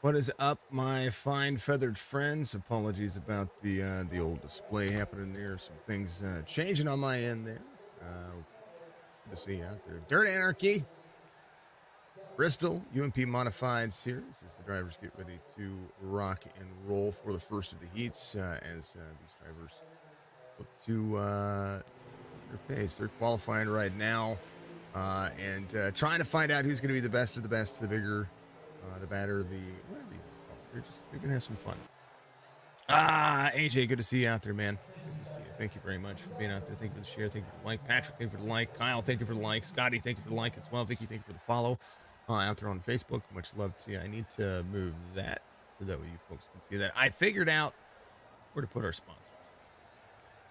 What is up, my fine feathered friends? Apologies about the old display happening there. Some things changing on my end there. Good to see you out there. Dirt Anarchy, Bristol, UMP Modified Series as the drivers get ready to rock and roll for the first of the heats as these drivers look to their pace. They're qualifying right now and trying to find out who's going to be the best of the best, the bigger, the badder, the whatever you call it. They're going to have some fun. AJ, good to see you out there, man. Good to see you. Thank you very much for being out there. Thank you for the share. Thank you for the like. Patrick, thank you for the like. Kyle, thank you for the like. Scotty, thank you for the like as well. Vicky, thank you for the follow out there on Facebook. Much love to you. I need to move that so that way you folks can see that. I figured out where to put our sponsors.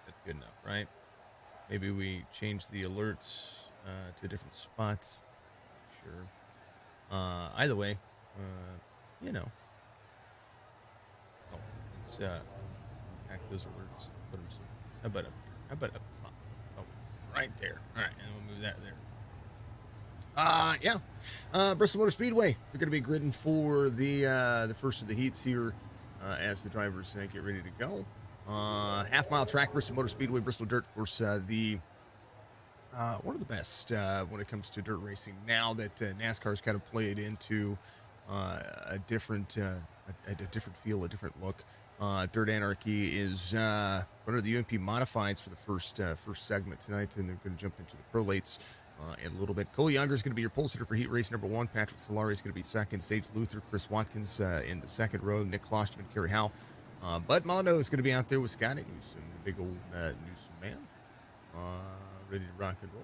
That's good enough, right? Maybe we change the alerts to different spots. Sure. Either way, you know. Oh, let's hack those alerts. Put them somewhere. How about up here? How about up top? Oh, right there. All right, and we'll move that there. Bristol Motor Speedway. They're going to be gridding for the first of the heats here as the drivers get ready to go. Half-mile track, Bristol Motor Speedway, Bristol Dirt, of course, one of the best when it comes to dirt racing. Now that NASCAR's kind of played into a different feel, a different look. Dirt Anarchy is one of the UMP Modifieds for the first segment tonight, and they're going to jump into the prolates in a little bit. Cole Younger is going to be your pole sitter for heat race number 1. Patrick Solari is going to be second. Sage Luther, Chris Watkins in the second row. Nick Klosterman, Kerry Howe. Bud Mondo is going to be out there with Scotty Newsom, the big old Newsom man. Ready to rock and roll.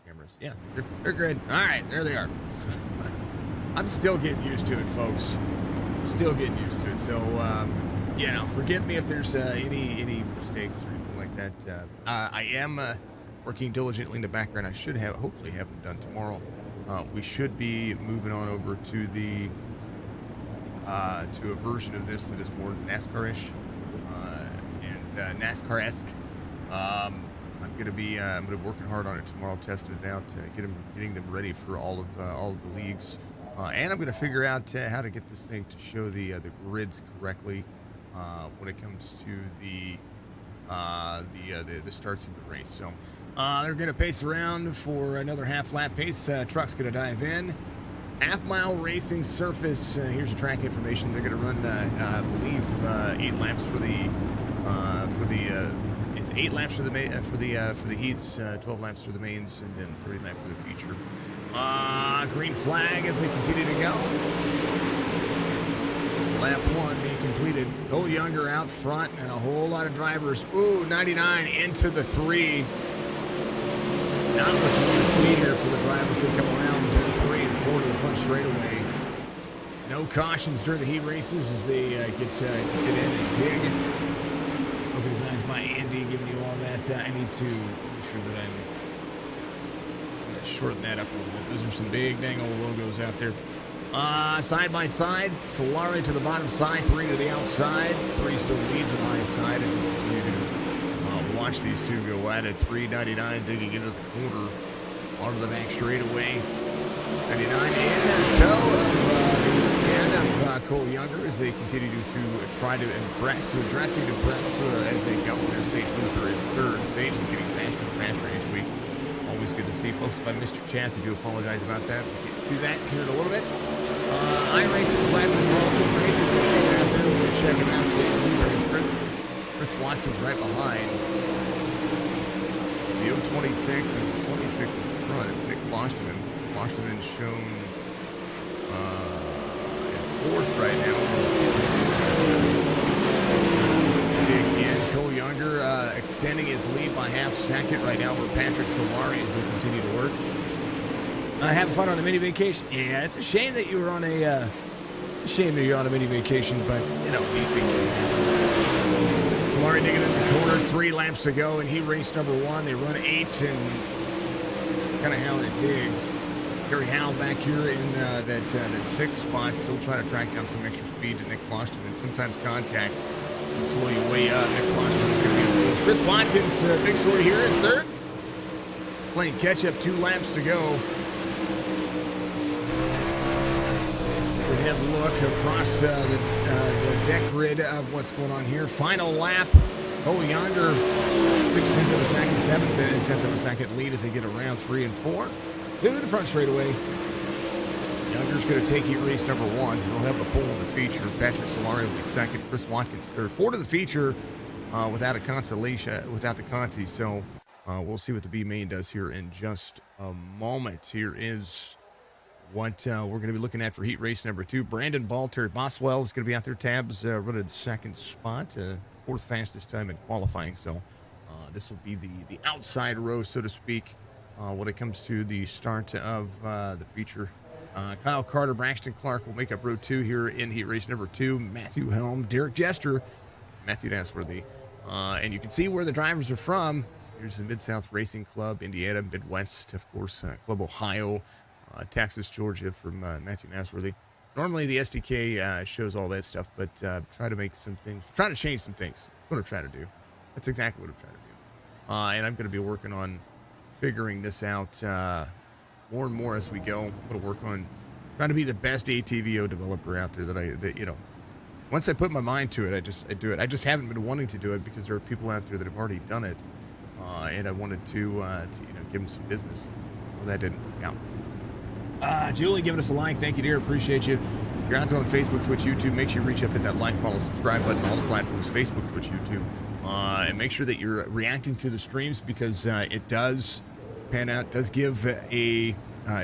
Cameras. Yeah, they're good. All right, there they are. I'm still getting used to it, folks. Still getting used to it. So, forgive me if there's any mistakes or anything like that. I am working diligently in the background. I should hopefully have them done tomorrow. We should be moving on over to the to a version of this that is more NASCAR-ish and NASCAR-esque. I'm gonna be working hard on it tomorrow, testing it out, getting them ready for all of the leagues, and I'm gonna figure out how to get this thing to show the grids correctly when it comes to the starts of the race. So they're gonna pace around for another half lap pace. Truck's gonna dive in. Half-mile racing surface. Here's the track information. They're going to run, I believe, 8 laps for the. It's 8 laps for the heats, 12 laps for the mains, and then 30 laps for the feature. Green flag as they continue to go. Lap 1 being completed. Cole Younger out front, and a whole lot of drivers. Ooh, 99 into the 3. Not much you can see here for the drivers that come around 3 and 4 to the front straightaway. No cautions during the heat races as they get in and dig. Open designs by Andy, giving you all that. I need to make sure that I'm going to shorten that up a little bit. Those are some big dang old logos out there. Side by side, Solari to the bottom side, 3 to the outside. 3 still leads on the high side as we continue to watch these two go at it. 399 digging into the corner, onto the back straightaway. 99 in tow of Cole Younger as they continue to try to impress, dressing to press as they go. There's Sage Luther in third. Sage is getting faster and faster each week. Always good to see, folks. If I missed your chance, I do apologize about that. We'll get to that here in a little bit. iRacing platform for also racing. We're checking out there. We're checking out Sage Luther. Chris Watkins right behind. It's the 026. There's the 26 in front. It's Nick Klosterman. Klosterman shown in 4th right now. Dig in. Cole Younger extending his lead by half second right now over Patrick Solari as they continue to work. Having fun on a mini vacation. Yeah, it's a shame that you were on a mini vacation, but these things do happen. Solari digging in the corner, 3 laps to go, and he raced number 1. They run 8, and kind of how it digs. Kerry Howe back here in that 6th spot, still trying to track down some extra speed to Nick Klosterman. Sometimes contact can slow you way up. Nick Klosterman is going to be in Chris Watkins, big story here in third. Playing catch up, 2 laps to go. We have a look across the deck grid of what's going on here. Final lap. Oh, yonder, 16th of a second, 7th and 10th of a second lead as they get around 3 and 4. Into the front straightaway. Younger's going to take heat race number 1, so he'll have the pole in the feature. Patrick Solari will be second. Chris Watkins third. 4 to the feature without a consolation, without the consi. So we'll see what the B main does here in just a moment. Here is what we're going to be looking at for heat race number 2. Brandon Balter, Boswell is going to be out there. Tabs running second spot, 4th fastest time in qualifying. So this will be the outside row, so to speak, when it comes to the start of the feature. Kyle Carter, Braxton Clark will make up row 2 here in heat race number 2. Matthew Helm, Derek Jester, Matthew Nasworthy. And you can see where the drivers are from. Here's the Mid-South Racing Club, Indiana, Midwest, of course, Club Ohio, Texas, Georgia from Matthew Nasworthy. Normally the SDK shows all that stuff, but try to make some things, try to change some things. That's what I'm trying to do. That's exactly what I'm trying to do. And I'm going to be working on figuring this out more and more as we go. I'm going to work on trying to be the best ATVO developer out there that you know, once I put my mind to it, I do it. I just haven't been wanting to do it because there are people out there that have already done it. And I wanted to you know, give them some business. Well, that didn't work out. Julie, giving us a like. Thank you, dear. Appreciate you. If you're out there on Facebook, Twitch, YouTube, make sure you reach up, hit that like, follow, subscribe button on all the platforms, Facebook, Twitch, YouTube. And make sure that you're reacting to the streams because it does pan out, does give it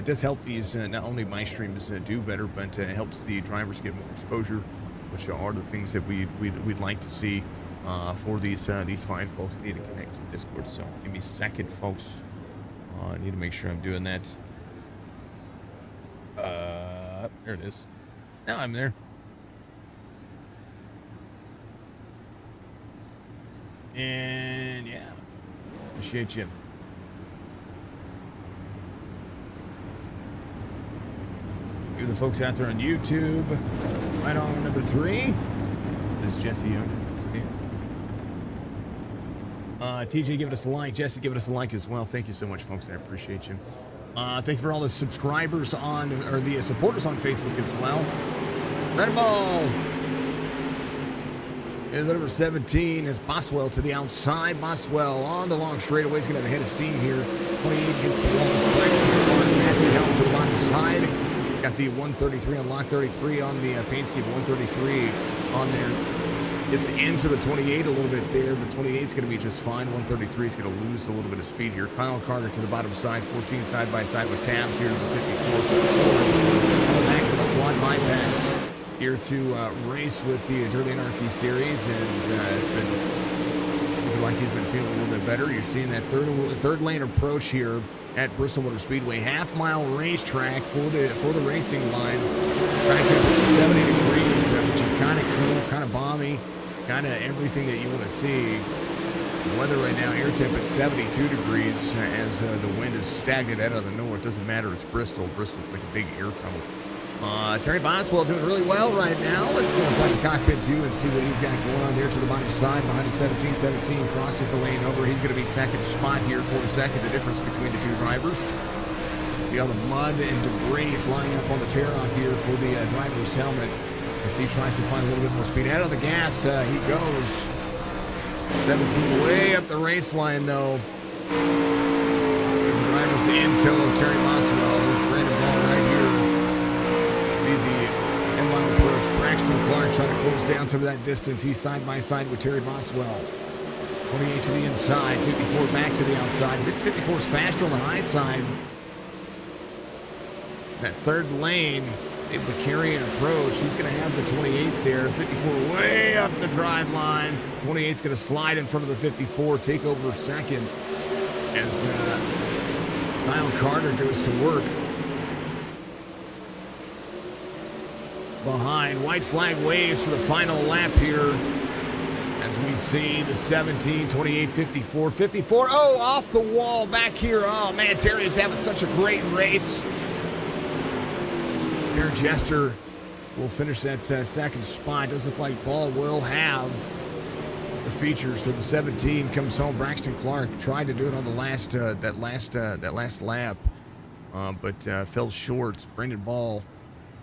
does help these, not only my streams do better, but it helps the drivers get more exposure, which are the things that we'd like to see for these fine folks that need to connect to Discord. So give me a second, folks. I need to make sure I'm doing that. There it is. Now I'm there. And yeah, appreciate you. You the folks out there on YouTube. Right on number 3. This is Jesse Young. See you. TJ, give us a like. Jesse, give us a like as well. Thank you so much, folks. I appreciate you. Thank you for all the subscribers or the supporters on Facebook as well. Red ball. Is number 17 is Boswell to the outside. Boswell on the long straightaway. He's going to have a head of steam here. 28 hits the wall. Matthew Helm to the bottom side. Got the 133 on lock 33 on the paint scheme. 133 on there. Gets into the 28 a little bit there, but 28 is going to be just fine. 133 is going to lose a little bit of speed here. Kyle Carter to the bottom side. 14 side by side with Tabs here to the 54. Back to the quad bypass here to race with the Dirty Anarchy series, and it's been looking like he's been feeling a little bit better. You're seeing that third lane approach here at Bristol Motor Speedway, half-mile racetrack for the racing line. Track temperature 70 degrees, which is kind of cool, kind of balmy, kind of everything that you want to see. The weather right now, air temp at 72 degrees as the wind is stagnant out of the north. Doesn't matter, it's Bristol. Bristol's like a big air tunnel. Terry Boswell doing really well right now. Let's go inside the cockpit view and see what he's got going on there to the bottom side. Behind the 17 crosses the lane over. He's going to be second spot here for a second. The difference between the two drivers. See all the mud and debris flying up on the tear-off here for the driver's helmet as he tries to find a little bit more speed. Out of the gas, he goes. 17 way up the race line, though. There's the driver's in tow of Terry Boswell. There's Brandon Ball right here. See the end-line approach. Braxton Clark trying to close down some of that distance. He's side by side with Terry Boswell. 28 to the inside, 54 back to the outside. I think 54 is faster on the high side. That third lane, able to carry an approach. He's going to have the 28 there. 54 way up the drive line. 28 is going to slide in front of the 54, take over second as Kyle Carter goes to work. Behind, white flag waves for the final lap here as we see the 17, 28, 54, 54. Oh, off the wall back here. Oh, man, Terry is having such a great race. Here, Jester will finish that second spot. Doesn't look like Ball will have the feature. So the 17 comes home. Braxton Clark tried to do it on the last that last lap, but fell short. Brendan Ball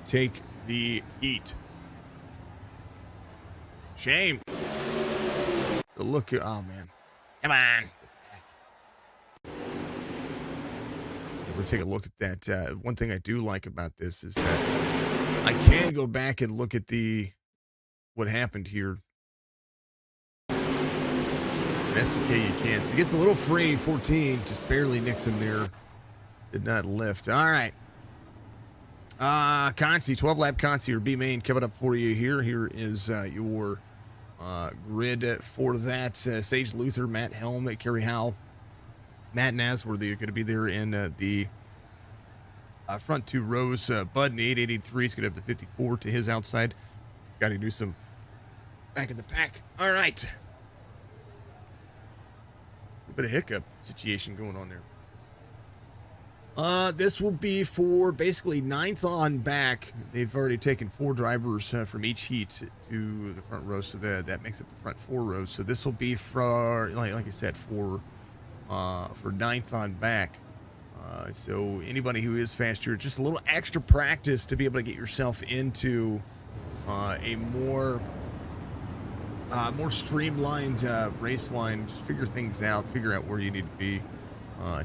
take the heat. Shame. The look. Oh man, come on. We'll take a look at that. One thing I do like about this is that I can go back and look at what happened here. SDK you can. So he gets a little free, 14, just barely nicks him there. Did not lift. All right. Concy, 12-lap Concy or B main coming up for you here. Here is your grid for that. Sage Luther, Matt Helm, Kerry Howell, Matt Nasworthy are going to be there in the front two rows. Bud in the 883 is going to have the 54 to his outside. He's got to do some back in the pack. All right. A bit of hiccup situation going on there. This will be for basically 9th on back. They've already taken 4 drivers from each heat to the front row, so that makes up the front 4 rows. So this will be for, like I said, for 9th on back. So anybody who is faster, just a little extra practice to be able to get yourself into a more streamlined race line. Just figure things out, figure out where you need to be.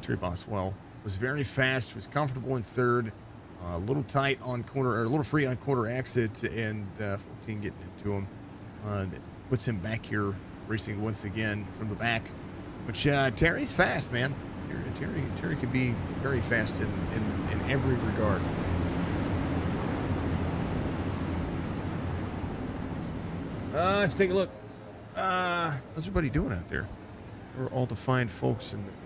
Terry Boswell was very fast, was comfortable in 3rd, a little tight on corner, or a little free on quarter exit, and 14 getting into him. Puts him back here, racing once again from the back. Which Terry's fast, man. Terry can be very fast in every regard. Let's take a look. What's everybody doing out there? We're all the fine folks in the fine.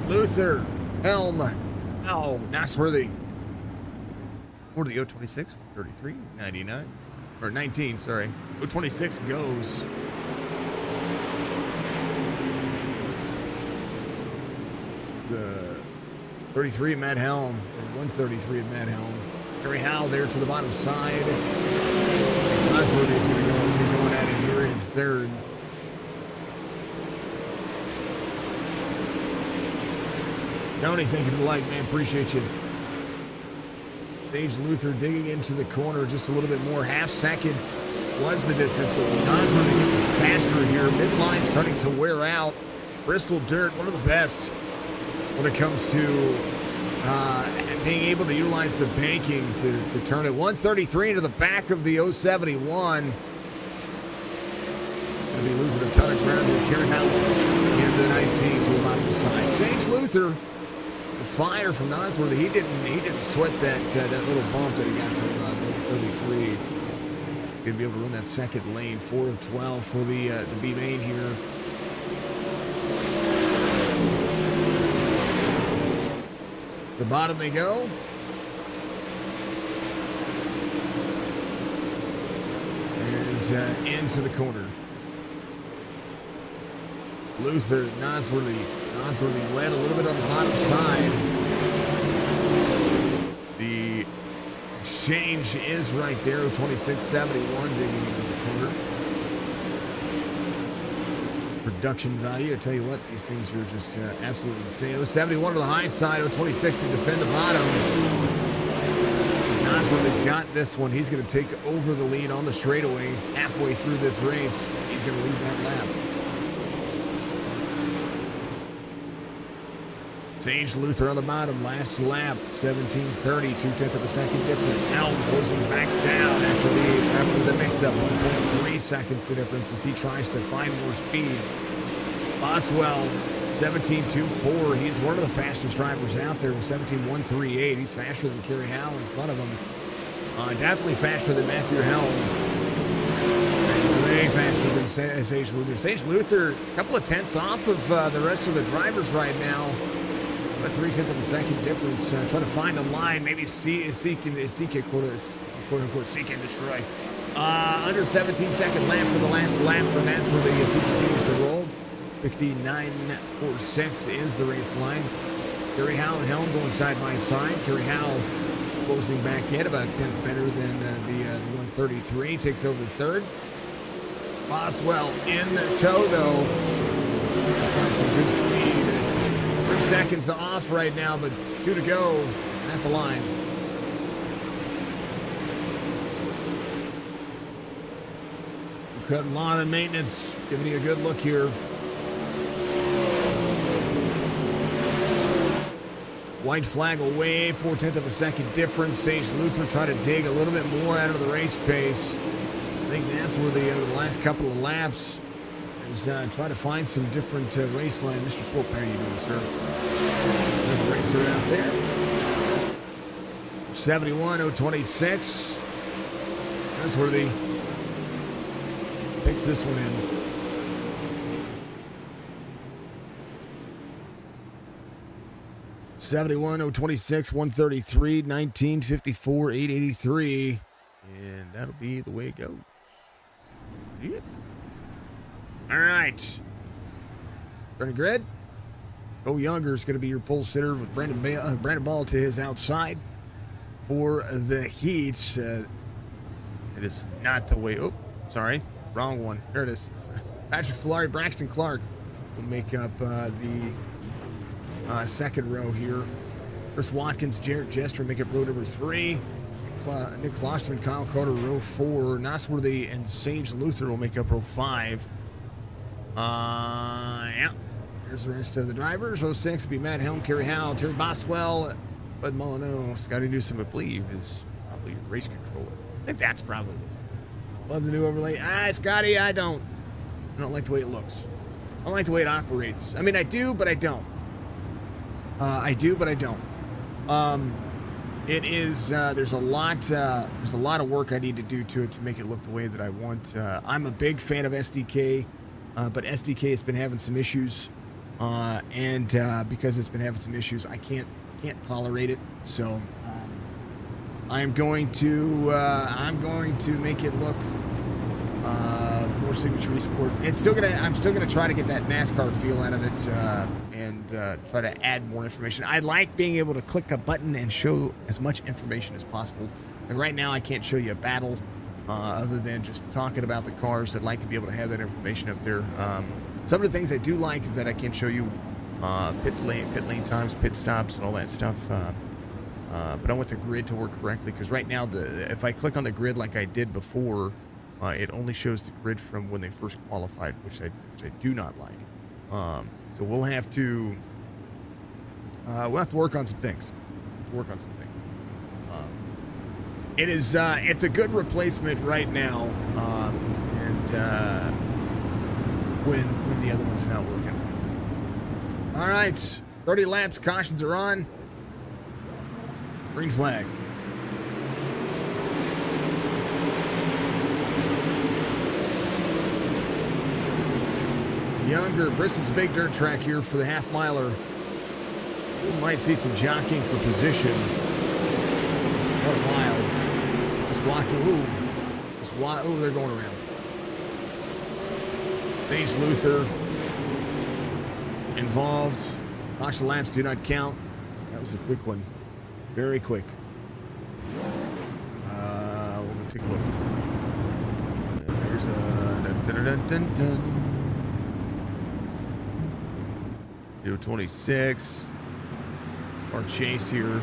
Luther, Helm, Nasworthy. Or the 026, 33, 99, or 19, sorry. 026 goes. The 33 Matt Helm, or 133 of Matt Helm. Kerry Howell there to the bottom side. Nasworthy is going to be going at it here in 3rd. Tony, thank you for the like, man. Appreciate you. Sage Luther digging into the corner just a little bit more. Half second was the distance, but Nasworthy getting faster here. Midline starting to wear out. Bristol dirt, one of the best when it comes to being able to utilize the banking to turn it. 133 into the back of the 071. Going to be losing a ton of ground here. Karen Howell in the 19 to the bottom side. Sage Luther. Fire from Nasworthy. He didn't sweat that little bump that he got from 133. Going to be able to run that second lane. 4 of 12 for the B main here. The bottom they go. And into the corner. Luther, Nasworthy led a little bit on the bottom side. The exchange is right there. 2671 digging into the corner. Production value, I tell you what, these things are just absolutely insane. 71 to the high side. 26 to defend the bottom. Nasworthy's got this one. He's going to take over the lead on the straightaway halfway through this race. He's going to lead that lap. Sage Luther on the bottom, last lap, 17:30, 2/10 of a second difference. Helm closing back down after the mix-up, 1.3 seconds the difference as he tries to find more speed. Boswell, 17.24. He's one of the fastest drivers out there with 17.138. He's faster than Kerry Howell in front of him. Definitely faster than Matthew Helm. Way faster than Sage Luther. Sage Luther, a couple of tenths off of the rest of the drivers right now. About 3/10 of a second difference. Trying to find a line, maybe seek it, quote unquote, seek and destroy. Under 17-second lap for the last lap for that's where the continues to roll. 69.46 is the race line. Kerry Howe and Helm going side by side. Kerry Howe closing back in about a tenth better than the 133. Takes over third. Boswell in the tow though. Find some good speed. 3 seconds off right now, but 2 to go at the line. Cutting lawn and maintenance, giving you a good look here. White flag away, 4/10 of a second difference. Sage Luther trying to dig a little bit more out of the race pace. I think that's where the last couple of laps is trying to find some different race line. Mr. Swope, how are you doing, sir? There's the racer out there. 71.026. That's where the takes this one in. $71.026, 133, 1954, 883, and that'll be the way it goes. Yeah. All right. Turning grid. Go Younger is going to be your pole sitter with Brandon Ball to his outside for the heat. It is not the way. Oh, sorry. Wrong one. There it is. Patrick Solari, Braxton Clark will make up the second row here. Chris Watkins, Jarrett Jester make up row number 3. Nick Klosterman, Kyle Carter, row 4. Nosworthy and Sage Luther will make up row 5. Yeah. Here's the rest of the drivers. Row 6 will be Matt Helm, Kerry Howe, Terry Boswell, Bud Molyneux, Scotty Newsom, I believe, is probably race controller. I think that's probably it. Love the new overlay. Scotty, I don't like the way it looks. I don't like the way it operates. I mean, I do, but I don't. I do, but I don't. It is, there's a lot of work I need to do to it to make it look the way that I want. I'm a big fan of SDK, but SDK has been having some issues, and because it's been having some issues, I can't tolerate it. So, I'm going to make it look more Signature Esport. I'm still gonna try to get that NASCAR feel out of it, and try to add more information. I like being able to click a button and show as much information as possible. Like right now, I can't show you a battle other than just talking about the cars. I'd like to be able to have that information up there. Some of the things I do like is that I can show you pit lane times, pit stops, and all that stuff. But I want the grid to work correctly, because right now, if I click on the grid like I did before, it only shows the grid from when they first qualified, which I do not like. So we'll have to work on some things. It's a good replacement right now, and when the other one's not working. All right, 30 laps. Cautions are on. Green flag. Younger, Bristol's a big dirt track here for the half miler. We might see some jockeying for position. What a mile. Just walking. Ooh, they're going around. Sage Luther involved. Caution laps do not count. That was a quick one. Very quick. We're going to take a look. There's a dun-dun-dun-dun-dun. 26. Our chase here.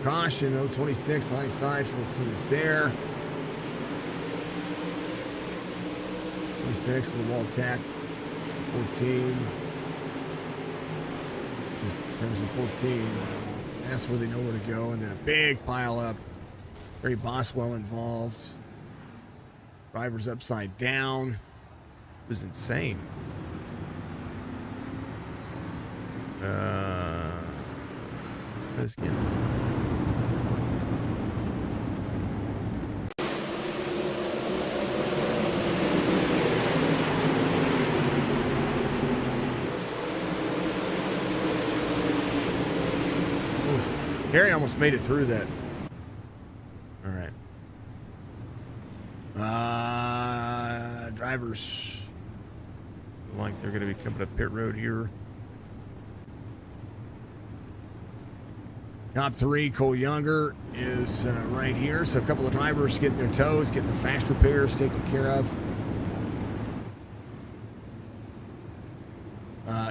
Caution, 26, high side, 14 is there. 26, the wall tap. 14. Just turns to 14. That's where they know where to go. And then a big pile up. Very Boswell involved. Driver's upside down. It was insane. Let's try this again. Gary almost made it through that. All right. Drivers look like they're going to be coming up pit road here. Top 3, Cole Younger is right here. So a couple of drivers getting their tows, getting their fast repairs taken care of.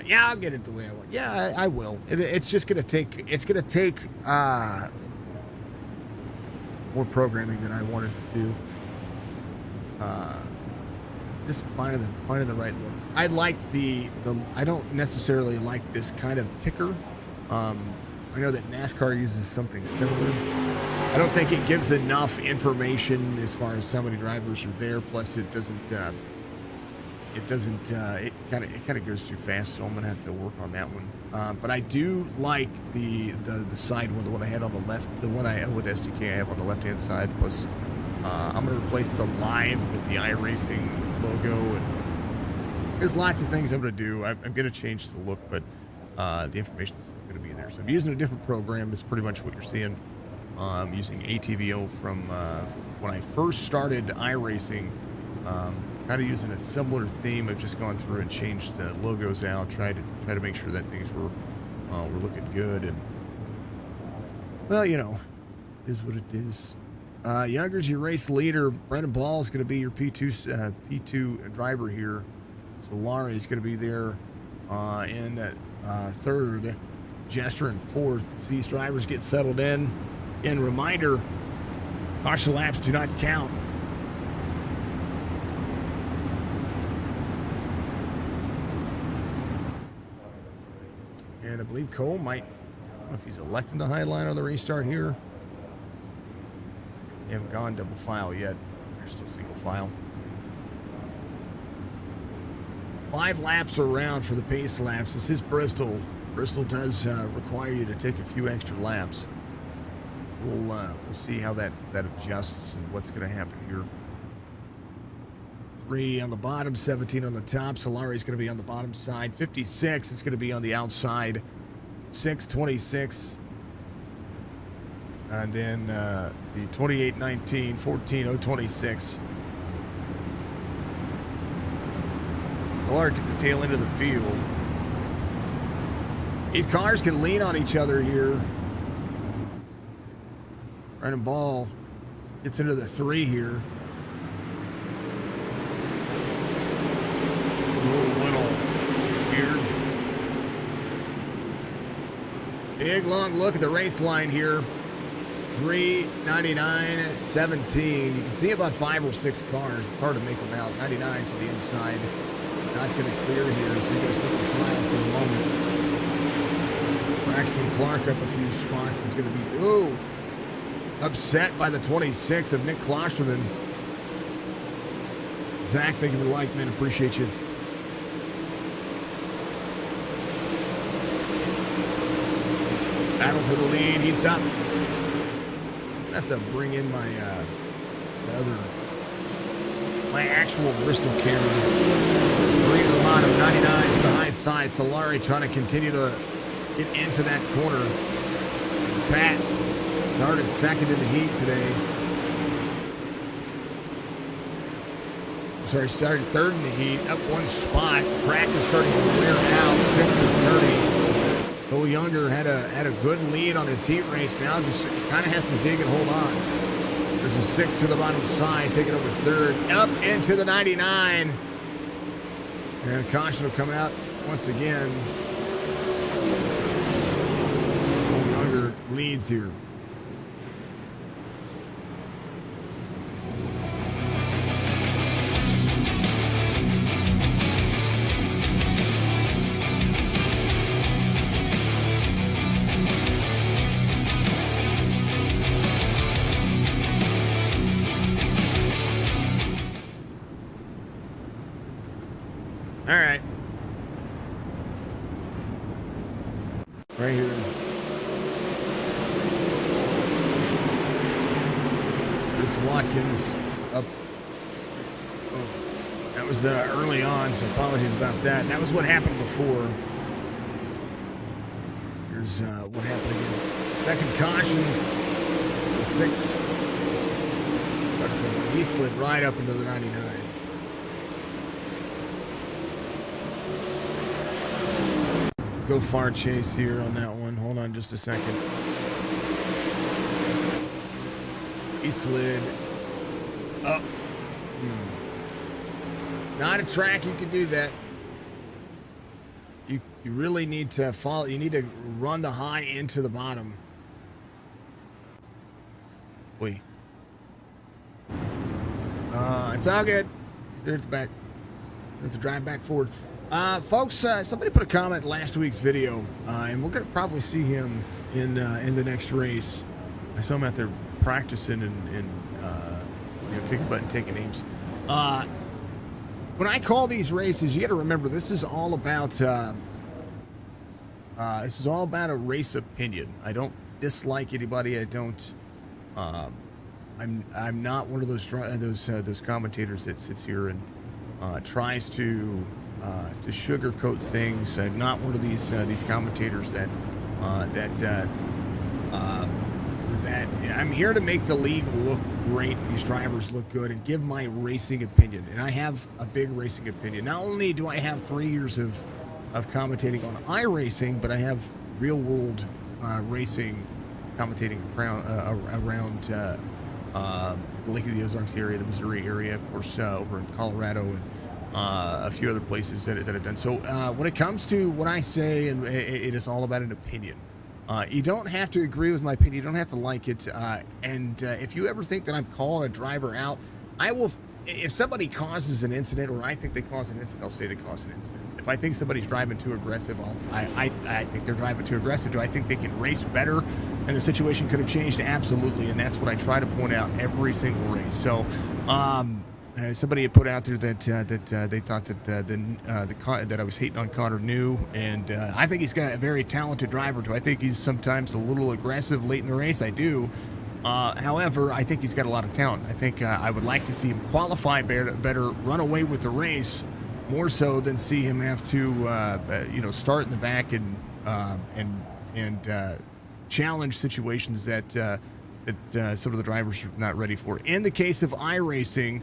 Yeah, I'll get it the way I want. Yeah, I will. It's just going to take. It's going to take more programming than I wanted to do. Just finding the right look. I like the. I don't necessarily like this kind of ticker. I know that NASCAR uses something similar. I don't think it gives enough information as far as how many drivers are there. Plus, it doesn't. It kind of goes too fast, so I'm gonna have to work on that one. But I do like the side one, the one I had on the left, the one I with SDK I have on the left hand side. Plus, I'm gonna replace the live with the iRacing logo, and there's lots of things I'm gonna do. I'm gonna change the look, but the information is gonna be in there. So I'm using a different program. It's pretty much what you're seeing. I'm using ATVO from when I first started iRacing. Kind of using a similar theme. I've just gone through and changed the logos out, try to make sure that things were looking good, and well, you know, is what it is. Younger's your race leader. Brendan Ball is going to be your P2 driver here. So Laurie is going to be there in third, Jester in fourth. As these drivers get settled in. And reminder, caution laps do not count. And I believe Cole might, I don't know if he's electing the high line on the restart here. They haven't gone double file yet. They're still single file. 5 laps around for the pace laps. This is Bristol. Bristol does require you to take a few extra laps. We'll see how that adjusts and what's going to happen here. 3 on the bottom, 17 on the top. Solari's going to be on the bottom side. 56 is going to be on the outside. 6, 26. And then the 28, 19, 14, 026. Clark at the tail end of the field. These cars can lean on each other here. Brandon Ball gets into the 3 here. It's a little weird. Big long look at the race line here. 399.17. You can see about 5 or 6 cars. It's hard to make them out. 99 to the inside. Not going to clear here as we go single file for the moment. Braxton Clark up a few spots is going to be upset by the 26 of Nick Klosterman. Zach, thank you for the like, man. Appreciate you. Battle for the lead. Heats up. I have to bring in my my actual Bristol camera. Marine Romano 99 to the high side. Solari trying to continue to get into that corner. Pat started second in the heat today. Sorry, started third in the heat, up 1 spot. Track is starting to wear out. 6 is 30. Cole Younger had a good lead on his heat race. Now just kind of has to dig and hold on. There's a 6 to the bottom side, taking over third, up into the 99. And a caution will come out once again. Cole Younger leads here. right here. Chris Watkins up. Oh, that was early on, so apologies about that. That was what happened before. Here's what happened again. Second caution. The 6. He slid right up into the 99. Go far chase here on that one. Hold on just a second. He slid up. Not a track you can do that. You really need to follow. You need to run the high into the bottom. Wait. It's all good. There's the back. Have to drive back forward. Folks, somebody put a comment last week's video, and we're going to probably see him in the next race. I saw him out there practicing and kicking butt and taking aims. When I call these races, you got to remember this is all about a race opinion. I don't dislike anybody. I don't. I'm not one of those commentators that sits here and tries to sugarcoat things. I'm not one of these commentators that I'm here to make the league look great, these drivers look good, and give my racing opinion. And I have a big racing opinion. Not only do I have 3 years of commentating on iRacing, but I have real world racing commentating around Lake of the Ozarks area, the Missouri area, of course, over in Colorado, and a few other places that I've done. So when it comes to what I say, and it is all about an opinion. You don't have to agree with my opinion. You don't have to like it. And if you ever think that I'm calling a driver out, I will. If somebody causes an incident, or I think they cause an incident, I'll say they caused an incident. If I think somebody's driving too aggressive, I think they're driving too aggressive. Do I think they can race better and the situation could have changed? Absolutely. And that's what I try to point out every single race. So somebody had put out there that they thought that I was hating on Connor New, and I think he's got a very talented driver. Do I think he's sometimes a little aggressive late in the race? I do. However, I think he's got a lot of talent. I think I would like to see him qualify better, run away with the race more so than see him have to start in the back and challenge situations that some of the drivers are not ready for. In the case of iRacing,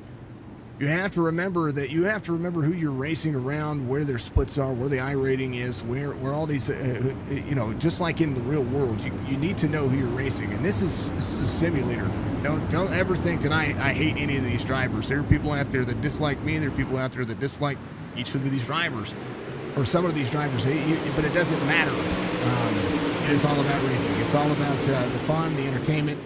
you have to remember who you're racing around, where their splits are, where the I rating is, where all these, just like in the real world, you need to know who you're racing. And this is a simulator. Don't ever think that I hate any of these drivers. There are people out there that dislike me. There are people out there that dislike each of these drivers, or some of these drivers. But it doesn't matter. It is all about racing. It's all about the fun, the entertainment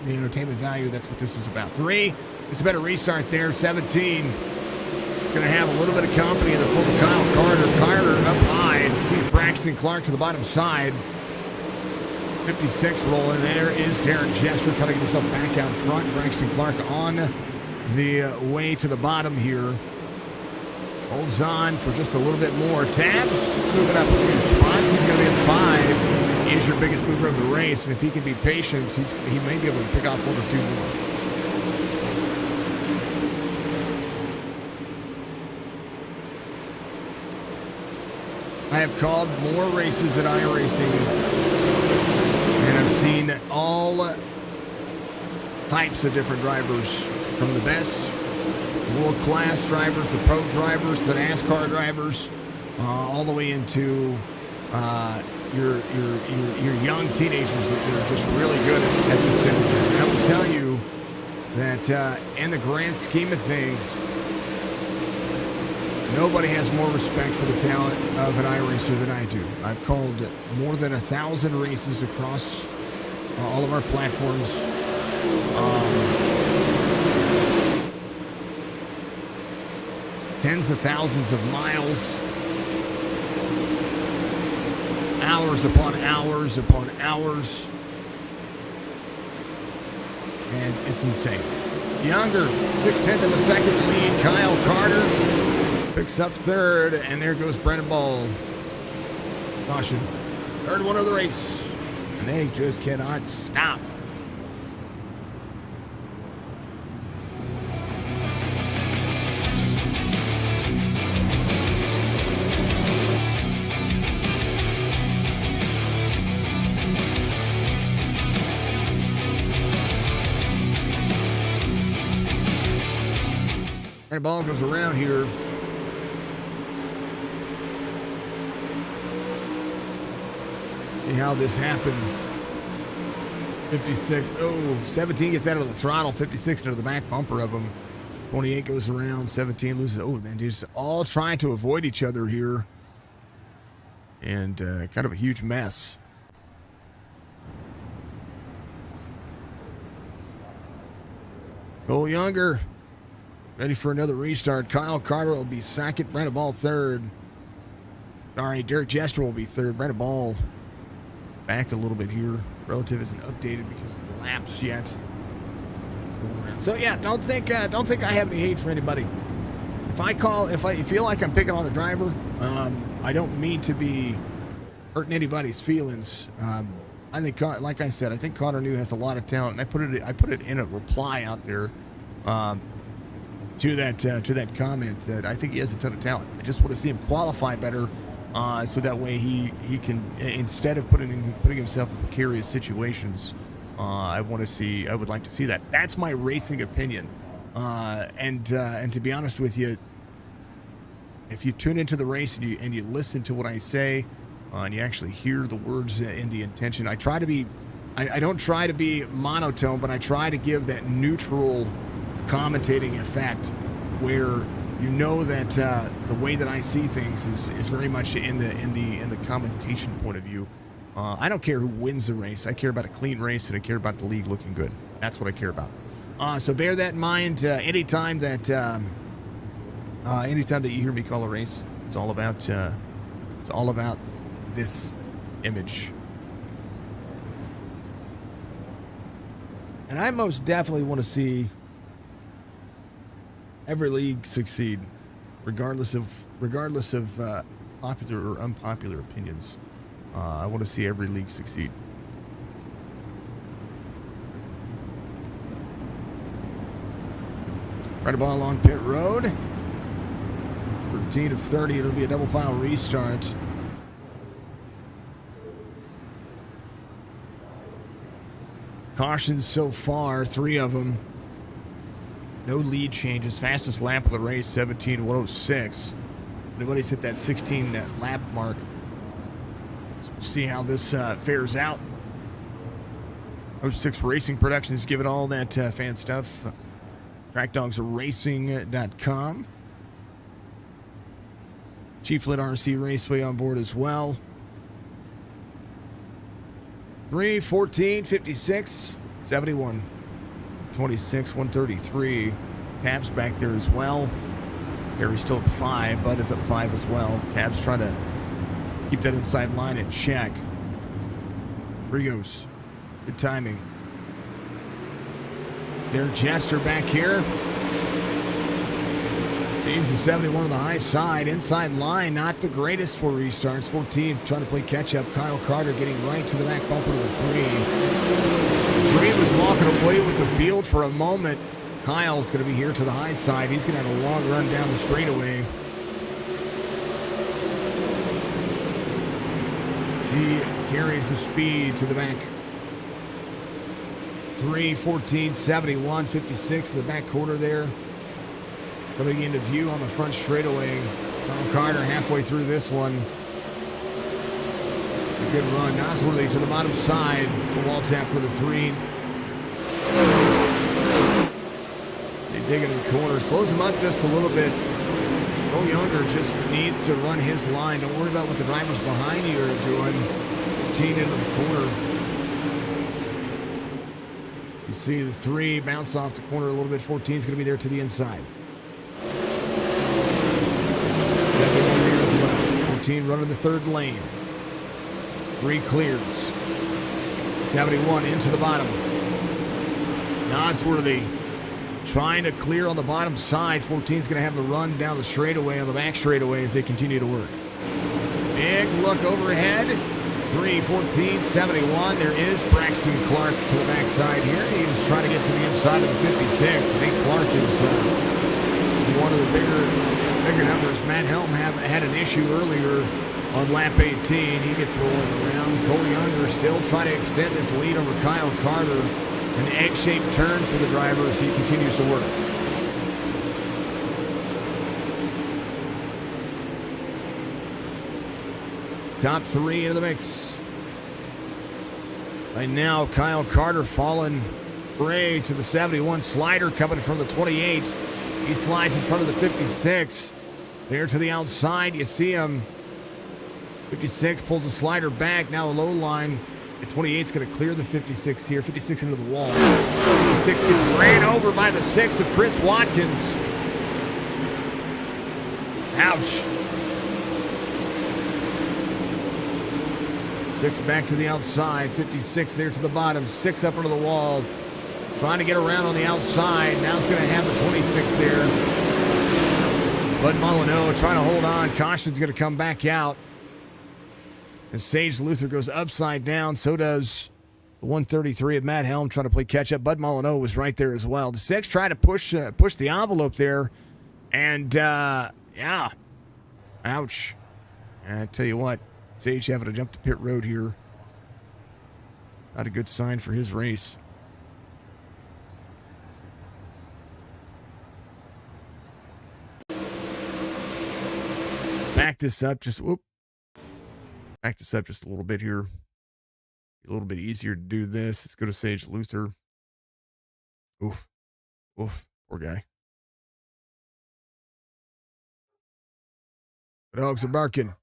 value. That's what this is about. 3. It's a better restart there. 17. It's going to have a little bit of company in the form of Kyle Carter. Carter up high. Sees Braxton Clark to the bottom side. 56 rolling. There is Darren Jester trying to get himself back out front. Braxton Clark on the way to the bottom here. Holds on for just a little bit more. Tabs moving up a few spots. He's going to be at 5. He is your biggest mover of the race, and if he can be patient, he may be able to pick off 1 or 2 more. I have called more races at iRacing, and I've seen all types of different drivers, from the best world-class drivers, the pro drivers, the NASCAR drivers, all the way into your young teenagers that are just really good at this simulator. And I will tell you that in the grand scheme of things, nobody has more respect for the talent of an iRacer than I do. I've called more than 1,000 races across all of our platforms. Tens of thousands of miles. Hours upon hours upon hours. And it's insane. Younger, 0.6 of a second lead. Kyle Carter picks up 3rd, and there goes Brennan Ball. Caution. 3rd one of the race. And they just cannot stop. And the ball goes around here. See how this happened. 56. Oh, 17 gets out of the throttle. 56 into the back bumper of him. 28 goes around. 17 loses. Oh, man, just all trying to avoid each other here. And kind of a huge mess. Cole Younger ready for another restart. Kyle Carter will be second. Brandon Ball third. All right, Derek Jester will be third. Brandon Ball back a little bit here. Relative isn't updated because of the laps yet. So yeah, don't think I have any hate for anybody. If I feel like I'm picking on a driver, I don't mean to be hurting anybody's feelings. I think, like I said, I think Connor New has a lot of talent, and I put it in a reply out there to that comment that I think he has a ton of talent. I just want to see him qualify better, so that way he can, instead of putting himself in precarious situations. I would like to see that. That's my racing opinion. And to be honest with you, if you tune into the race and you listen to what I say, and you actually hear the words and the intention, I don't try to be monotone, but I try to give that neutral commentating effect where you know that the way that I see things is very much in the commentation point of view. I don't care who wins the race. I care about a clean race, and I care about the league looking good. That's what I care about. So bear that in mind. Anytime that you hear me call a race, it's all about this image. And I most definitely want to see every league succeed, regardless of popular or unpopular opinions. I want to see every league succeed. Right ball along pit road. 13 of 30. It'll be a double file restart. Cautions so far, 3 of them. No lead changes. Fastest lap of the race, 17:106. Nobody's hit that 16 lap mark. So we'll see how this fares out. 06 Racing Productions, give it all that fan stuff. TrackDogsRacing.com. Chieflet RC Raceway on board as well. 3, 14, 56, 71, 26, 133. Tabs back there as well. Harry's still at 5. Bud is up 5 as well. Tabs trying to keep that inside line in check. Here he goes. Good timing. Derek Jester back here. Seems the 71 on the high side. Inside line, not the greatest for restarts. 14 trying to play catch up. Kyle Carter getting right to the back bumper of the 3. The 3 was walking away with the field for a moment. Kyle's going to be here to the high side. He's going to have a long run down the straightaway. He carries the speed to the back. 3, 14, 71, 56 to the back quarter there. Coming into view on the front straightaway. Kyle Carter halfway through this one. A good run. Nosworthy to the bottom side. The wall tap for the 3. They dig into the corner. Slows him up just a little bit. Cole Younger just needs to run his line. Don't worry about what the drivers behind you are doing. 14 into the corner. You see the 3 bounce off the corner a little bit. 14 is going to be there to the inside. 14 running the 3rd lane. 3 clears. 71 into the bottom. Nosworthy trying to clear on the bottom side. 14 is going to have the run down the straightaway on the back straightaway as they continue to work. Big look overhead. 3:14, 71. There is Braxton Clark to the backside here. He's trying to get to the inside of the 56. I think Clark is one of the bigger numbers. Matt Helm had an issue earlier on lap 18. He gets rolling around. Cole Younger still trying to extend this lead over Kyle Carter. An egg-shaped turn for the driver as he continues to work. Top three into the mix. Right now, Kyle Carter falling prey to the 71 slider coming from the 28. He slides in front of the 56. There to the outside, you see him. 56 pulls the slider back. Now a low line. The 28's going to clear the 56 here. 56 into the wall. 56 gets ran over by the 6 of Chris Watkins. Ouch. 6 back to the outside. 56 there to the bottom. 6 up into the wall. Trying to get around on the outside. Now it's going to have the 26 there. Bud Molyneux trying to hold on. Caution's going to come back out. As Sage Luther goes upside down, so does the 133 of Matt Helm trying to play catch-up. Bud Molyneux was right there as well. The 6 tried to push the envelope there. And, yeah. Ouch. I tell you what. Sage having to jump to pit road here. Not a good sign for his race. Let's back this up just back this up just a little bit here. A little bit easier to do this. Let's go to Sage Luther. Oof. Poor guy. The dogs are barking.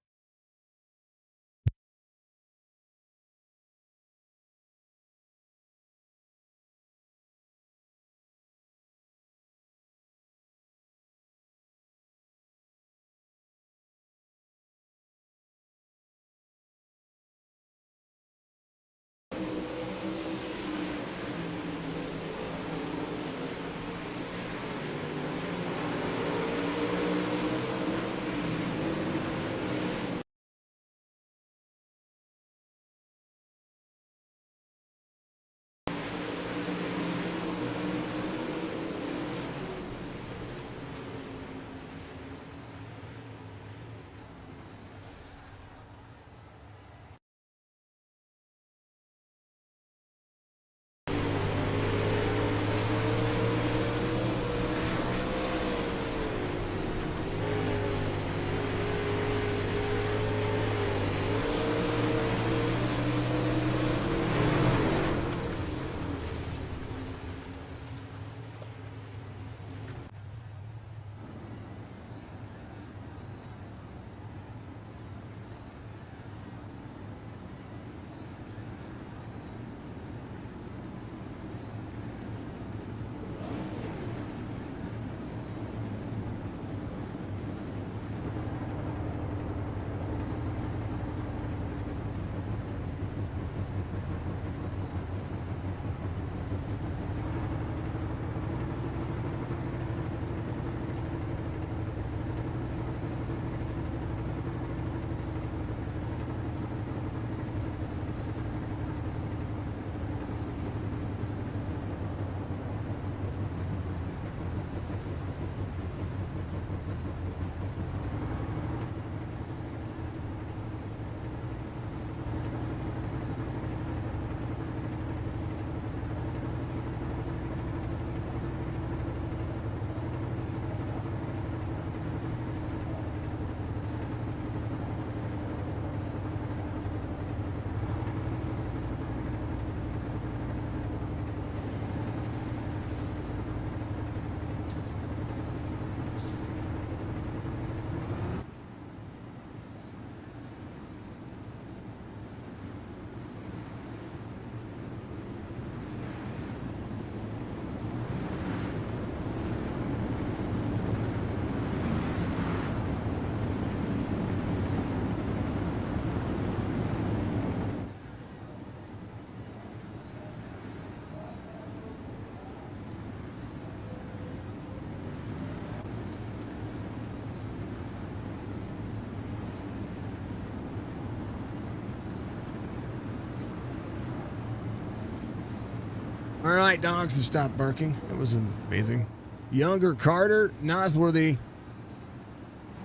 All right, dogs have stopped barking. That was amazing. Younger Carter, Nosworthy.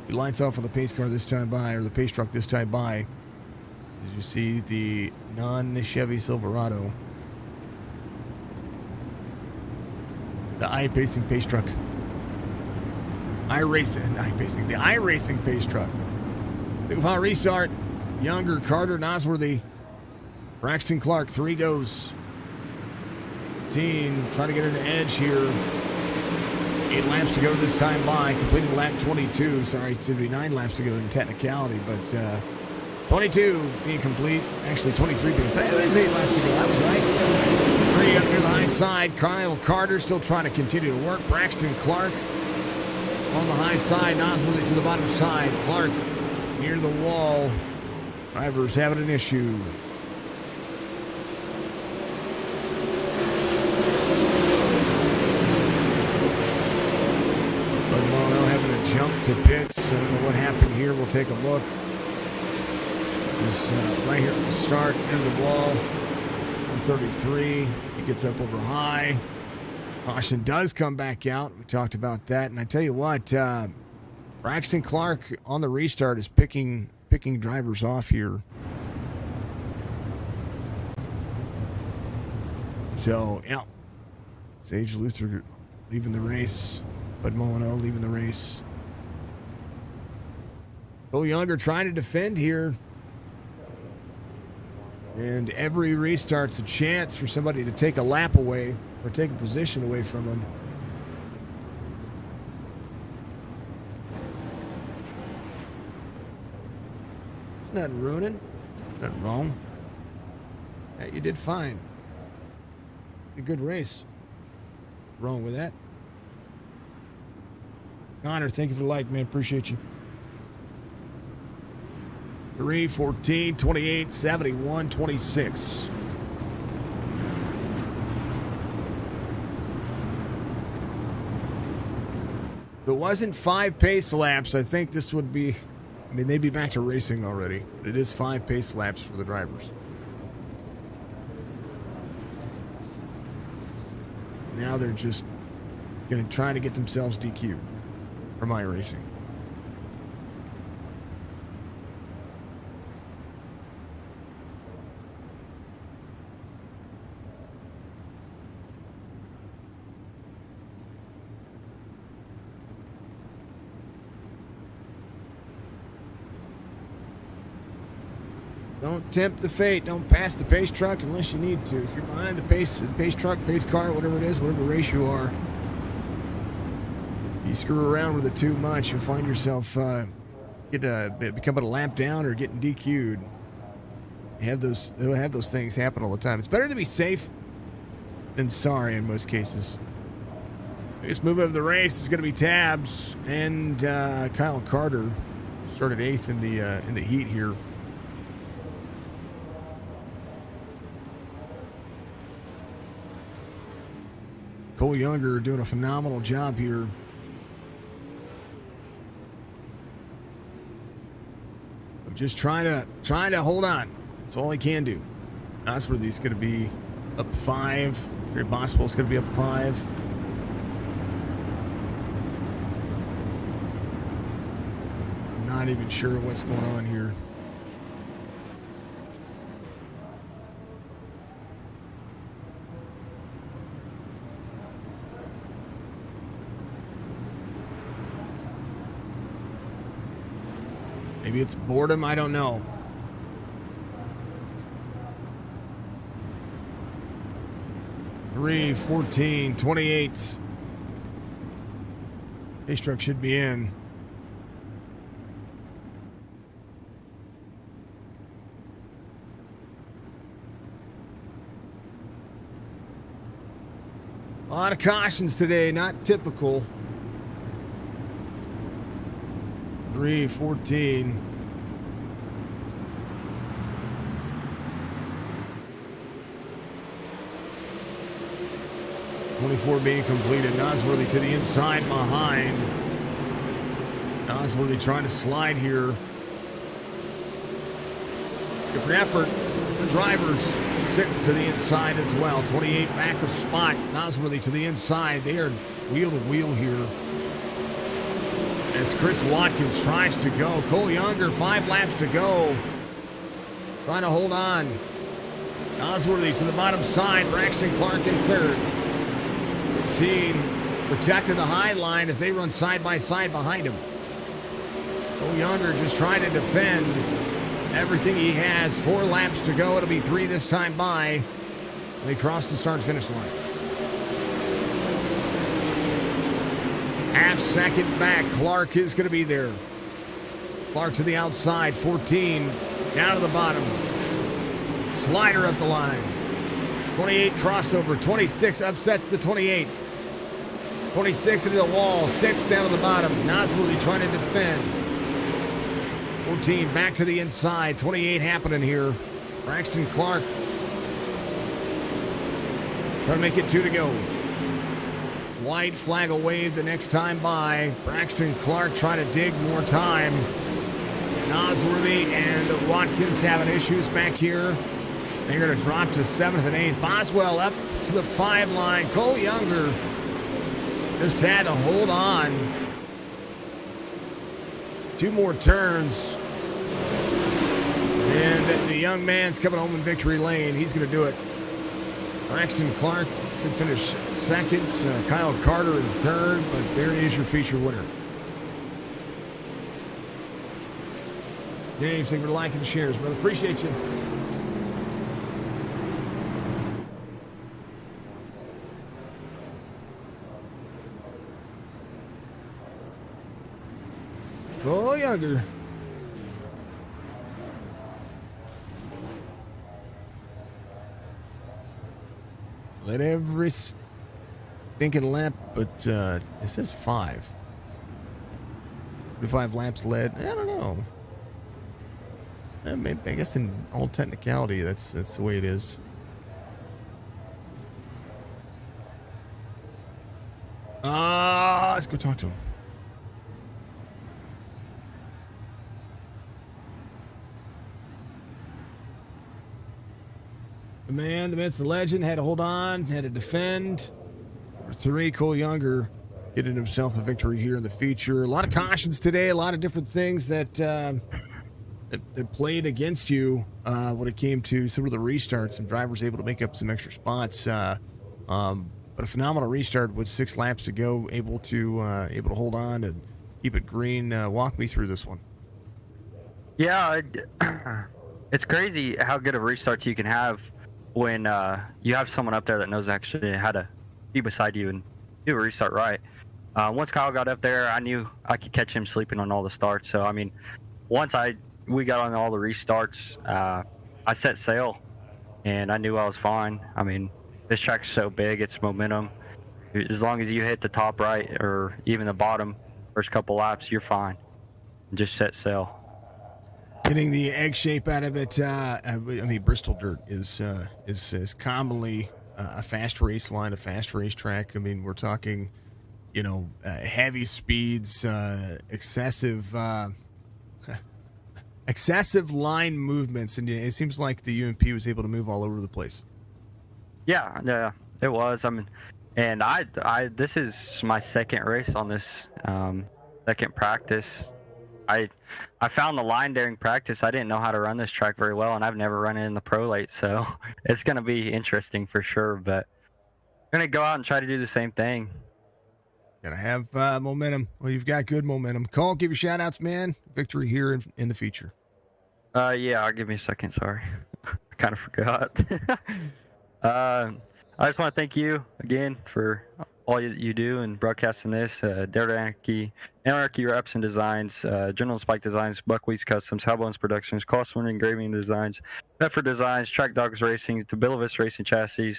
He lights off on the pace car this time by, or the pace truck this time by. As you see the non-Chevy Silverado. The iPacing pace truck. The iRacing pace truck. Single file restart. Younger, Carter, Nosworthy. Braxton Clark, 3 goes. Trying to get an edge here. 8 laps to go this time by. Completing lap 22. Sorry, it's going to be 9 laps to go in technicality, but 22 being complete. Actually, 23 because it is 8 laps to go. I was right. 3 up near the high side. Kyle Carter still trying to continue to work. Braxton Clark on the high side. Nosworthy to the bottom side. Clark near the wall. Drivers having an issue. Jump to pits. I don't know what happened here. We'll take a look. He's right here at the start, into the wall. 133. He gets up over high. Caution does come back out. We talked about that. And I tell you what, Braxton Clark on the restart is picking drivers off here. So, yeah. Sage Luther leaving the race. Bud Molyneux leaving the race. Cole Younger trying to defend here. And every restart's a chance for somebody to take a lap away or take a position away from him. It's nothing ruining. Nothing wrong. Yeah, you did fine. A good race. Wrong with that. Connor, thank you for the like, man. Appreciate you. 3, 14, 28, 71, 26. If it wasn't 5 pace laps, I think this would be, they'd be back to racing already. But it is 5 pace laps for the drivers. Now they're just going to try to get themselves DQ'd from iRacing. Don't tempt the fate. Don't pass the pace truck unless you need to. If you're behind the pace truck, pace car, whatever it is, whatever race you are, you screw around with it too much, you'll find yourself becoming a lap down or getting DQ'd. They'll have those things happen all the time. It's better to be safe than sorry in most cases. Biggest movement of the race is going to be Tabs and Kyle Carter started 8th in the heat here. Cole Younger doing a phenomenal job here. Just trying to hold on. That's all he can do. Nosworthy's going to be up 5. Very possible it's going to be up 5. I'm not even sure what's going on here. Maybe it's boredom, I don't know. Three, 14, 28. Pace truck should be in. A lot of cautions today, not typical. 3, 14. .24 being completed. Nosworthy to the inside behind. Nosworthy trying to slide here. Different effort. The drivers 6 to the inside as well. 28 back a spot. Nosworthy to the inside. They are wheel to wheel here as Chris Watkins tries to go. Cole Younger, 5 laps to go. Trying to hold on. Nosworthy to the bottom side. Braxton Clark in third. 13 protecting the high line as they run side by side behind him. Cole Younger just trying to defend everything he has. 4 laps to go. It'll be 3 this time by. They cross the start-finish line. Half second back. Clark is going to be there. Clark to the outside. 14 down to the bottom. Slider up the line. 28 crossover. 26 upsets the 28. 26 into the wall. 6 down to the bottom. Nosworthy trying to defend. 14 back to the inside. 28 happening here. Braxton Clark trying to make it 2 to go. White flag will wave the next time by. Braxton Clark trying to dig more time. Nosworthy and Watkins having issues back here. They're going to drop to 7th and 8th. Boswell up to the 5 line. Cole Younger just had to hold on. 2 more turns. And the young man's coming home in victory lane. He's going to do it. Braxton Clark should finish second. Kyle Carter in third. But there is your feature winner. James, thank you for liking the shares, brother. Appreciate you. Cole Younger. Let every stinking lap, but it says 5. 45 laps led. I don't know. I guess in all technicality, that's the way it is. Let's go talk to him. The man, the myth, the legend, had to hold on, had to defend. Number 3, Cole Younger getting himself a victory here in the feature. A lot of cautions today, a lot of different things that played against you when it came to some of the restarts. Some drivers able to make up some extra spots. But a phenomenal restart with 6 laps to go, able to hold on and keep it green. Walk me through this one. Yeah, it's crazy how good of restarts you can have when you have someone up there that knows actually how to be beside you and do a restart right. Once Kyle got up there, I knew I could catch him sleeping on all the starts. So, I mean, once we got on all the restarts, I set sail, and I knew I was fine. I mean, this track's so big, it's momentum. As long as you hit the top right or even the bottom first couple laps, you're fine. Just set sail. Getting the egg shape out of it. I mean, Bristol dirt is commonly a fast race line, a fast race track. I mean, we're talking, heavy speeds, excessive line movements, and it seems like the UMP was able to move all over the place. Yeah, it was. I mean, and I this is my second race on this second practice. I found the line during practice. I didn't know how to run this track very well, and I've never run it in the pro late, so it's going to be interesting for sure. But I'm going to go out and try to do the same thing. Gotta have momentum. Well, you've got good momentum. Cole, give your shout-outs, man. Victory here in the feature. Yeah, give me a second. Sorry. I kind of forgot. I just want to thank you again for all you do in broadcasting this. Dare to Anarchy Reps and Designs, General Spike Designs, Buckwheat's Customs, Howbones Productions, Costman Engraving Designs, Pfeffer Designs, Track Dogs Racing, Debilovis Racing Chassis,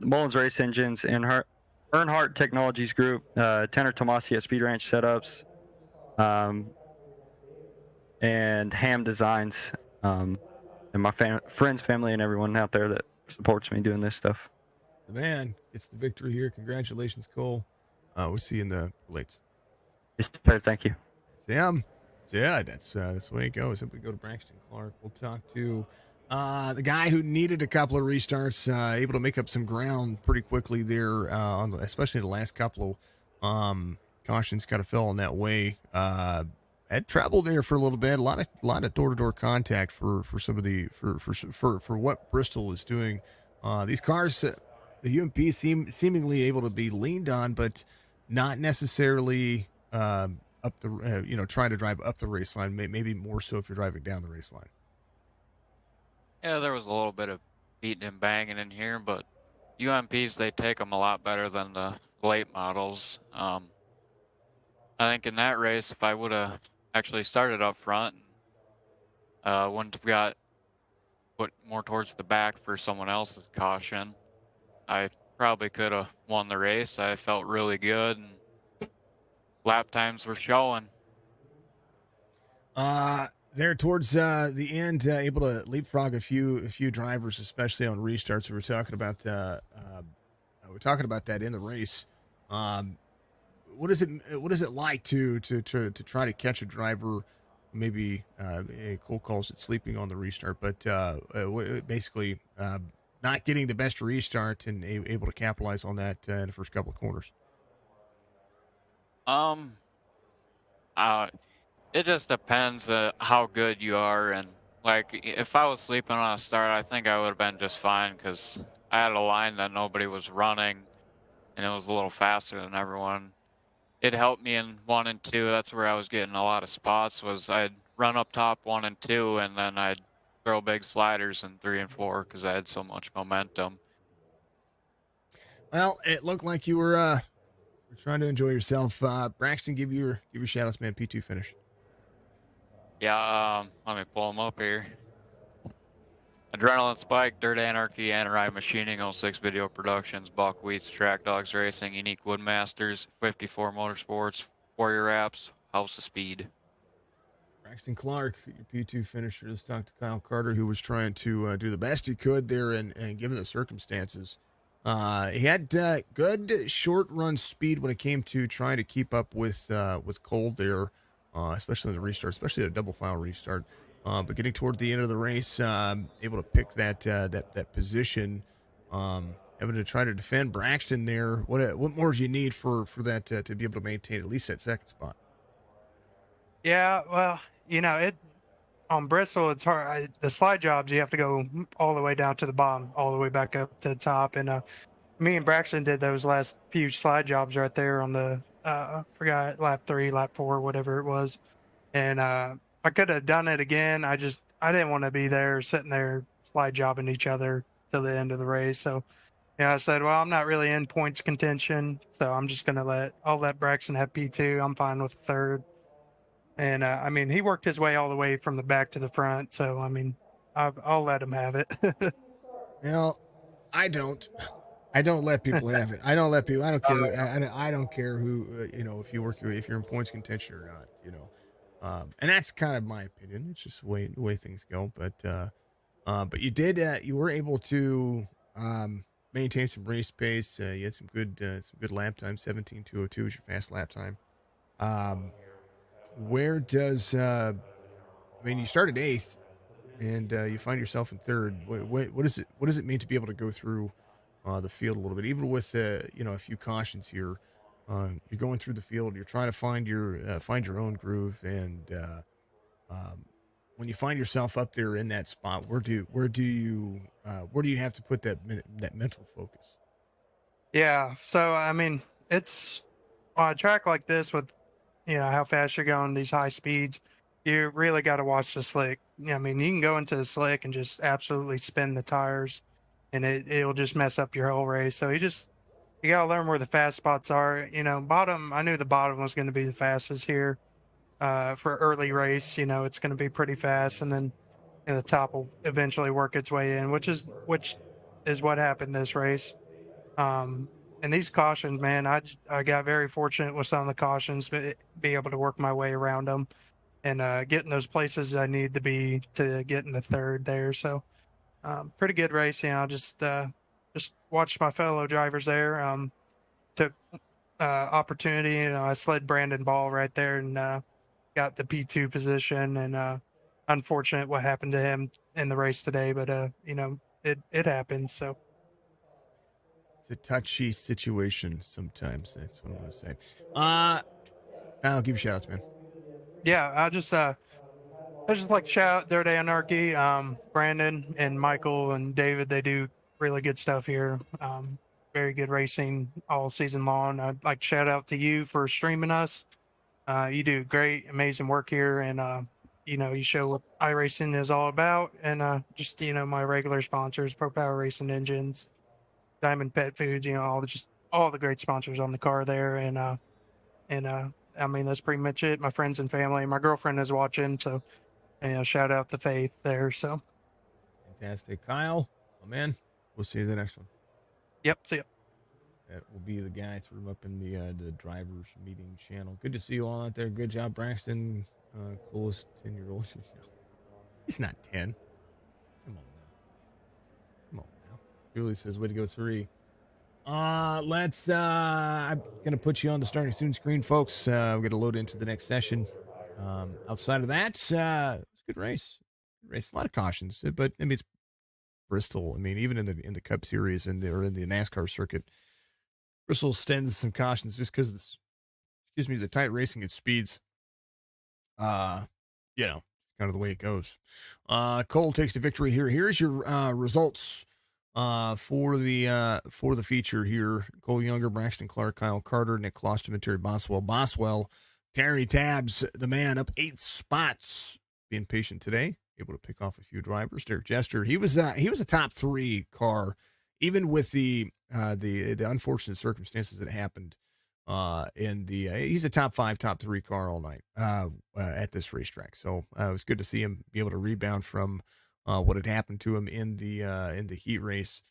Mullins Race Engines, and Earnhardt Technologies Group, Tanner Tomasi at Speed Ranch Setups, and Ham Designs, and my friends, family, and everyone out there that supports me doing this stuff. The man gets the victory here. Congratulations, Cole. We'll see you in the lates. Yes, sir. Thank you. Sam. Yeah, that's the way it goes. Simply go to Braxton Clark. We'll talk to The guy who needed a couple of restarts, able to make up some ground pretty quickly there, especially the last couple of cautions kind of fell in that way. Had trouble there for a little bit. A lot of door to door contact for some of the for what Bristol is doing. These cars, the UMP seemingly able to be leaned on, but not necessarily up the trying to drive up the race line. Maybe more so if you're driving down the race line. Yeah, there was a little bit of beating and banging in here, but UMPs, they take them a lot better than the late models. I think in that race, if I would have actually started up front and wouldn't have got put more towards the back for someone else's caution, I probably could have won the race. I felt really good, and lap times were showing. There towards the end, able to leapfrog a few drivers, especially on restarts. We're talking about that in the race. What is it like to try to catch a driver? Maybe Cole calls it sleeping on the restart, but basically not getting the best restart and able to capitalize on that in the first couple of corners. Um, uh, it just depends how good you are, and like if I was sleeping on a start, I think I would have been just fine because I had a line that nobody was running, and it was a little faster than everyone. It helped me in 1 and 2. That's where I was getting a lot of spots. Was I'd run up top 1 and 2, and then I'd throw big sliders in 3 and 4 because I had so much momentum. Well, it looked like you were trying to enjoy yourself. Braxton, give your shout outs, man. P2 finish. Yeah, let me pull them up here. Adrenaline Spike, Dirt Anarchy, Anarchy Machining, 06 Video Productions, Buckwheats, Track Dogs Racing, Unique Woodmasters, 54 Motorsports, Warrior Apps, House of Speed. Braxton Clark, your P2 finisher. Let's talk to Kyle Carter, who was trying to do the best he could there, and given the circumstances. He had good short run speed when it came to trying to keep up with Cole there, especially in the restart, especially a double file restart. But getting toward the end of the race, able to pick that position, having to try to defend Braxton there. What more do you need for that to be able to maintain at least that second spot? Yeah, well, it on Bristol, it's hard. The slide jobs, you have to go all the way down to the bottom, all the way back up to the top. And me and Braxton did those last few slide jobs right there on the forgot lap 3, lap 4, whatever it was. And I could have done it again. I didn't want to be there sitting there slide jobbing each other till the end of the race. So I said, well, I'm not really in points contention, so I'm just gonna I'll let Braxton have P2. I'm fine with third. And I mean, he worked his way all the way from the back to the front, so I mean, I'll let him have it. Well, I don't. I don't let people have it. I don't let people. I don't care. I don't care who. If you're in points contention or not. And that's kind of my opinion. It's just the way things go. But you did. You were able to maintain some race pace. You had some good lap time. 17:202 is your fast lap time. Where does you started eighth, and you find yourself in third. What does it mean to be able to go through the field a little bit, even with a few cautions here? You're going through the field. You're trying to find your own groove, and when you find yourself up there in that spot, where do you have to put that mental focus? Yeah, so I mean, it's on a track like this with how fast you're going, these high speeds, you really got to watch the slick. I mean, you can go into the slick and just absolutely spin the tires, and it'll just mess up your whole race. So you got to learn where the fast spots are. Bottom, I knew the bottom was going to be the fastest here for early race. It's going to be pretty fast, and then the top will eventually work its way in, which is what happened this race. And these cautions, man, I got very fortunate with some of the cautions, but be able to work my way around them and get in those places I need to be to get in the third there. So pretty good race. Just watched my fellow drivers there. Took opportunity. I slid Brandon Ball right there and got the P2 position. And unfortunate what happened to him in the race today, but it happens. So It's a touchy situation sometimes. That's what I'm going to say. I'll give you shout outs, man. yeah, I just like to shout out Their Day Anarchy. Brandon and Michael and David, they do really good stuff here. Very good racing all season long. I'd like to shout out to you for streaming us. You do great, amazing work here, and you show what iRacing is all about. And just my regular sponsors, Pro Power Racing Engines, Diamond Pet Foods, all the great sponsors on the car there. And I mean, that's pretty much it. My friends and family. My girlfriend is watching, so shout out to Faith there. So Fantastic. Kyle, oh man, we'll see you the next one. yep, see ya. That will be the guy. Threw him up in the drivers meeting channel. Good to see you all out there. Good job, Braxton. Coolest 10-year-old. He's not 10. Come on now. Julie says, way to go, 3. I'm gonna put you on the starting soon screen, folks. We're gonna load into the next session. Outside of that, it's a good race. A lot of cautions, but I mean it's Bristol. I mean, even in the Cup Series or in the NASCAR circuit, Bristol extends some cautions just because the tight racing at speeds. Kind of the way it goes. Cole takes the victory here. Here's your results for the feature here. Cole Younger, Braxton Clark, Kyle Carter, Nick Closton, and Terry Boswell. Terry Tabs, the man, up 8 spots. Being patient today, able to pick off a few drivers. Derek Jester, he was a top 3 car, even with the unfortunate circumstances that happened. He's a top 5, top 3 car all night at this racetrack. So it was good to see him be able to rebound from what had happened to him in the heat race.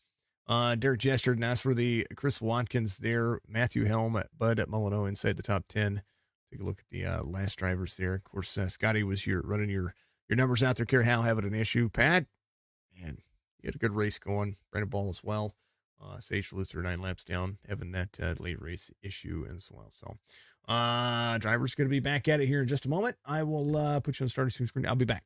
Derek Jester, Nasworthy, Chris Watkins there, Matthew Helm, Bud at Molyneux inside the top 10. Take a look at the last drivers there. Of course, Scotty was running your numbers out there. Care Hal having an issue. Pat, man, you had a good race going. Brandon Ball as well. Sage Luther 9 laps down, having that late race issue as well. So, driver's going to be back at it here in just a moment. I will put you on the starting screen. I'll be back.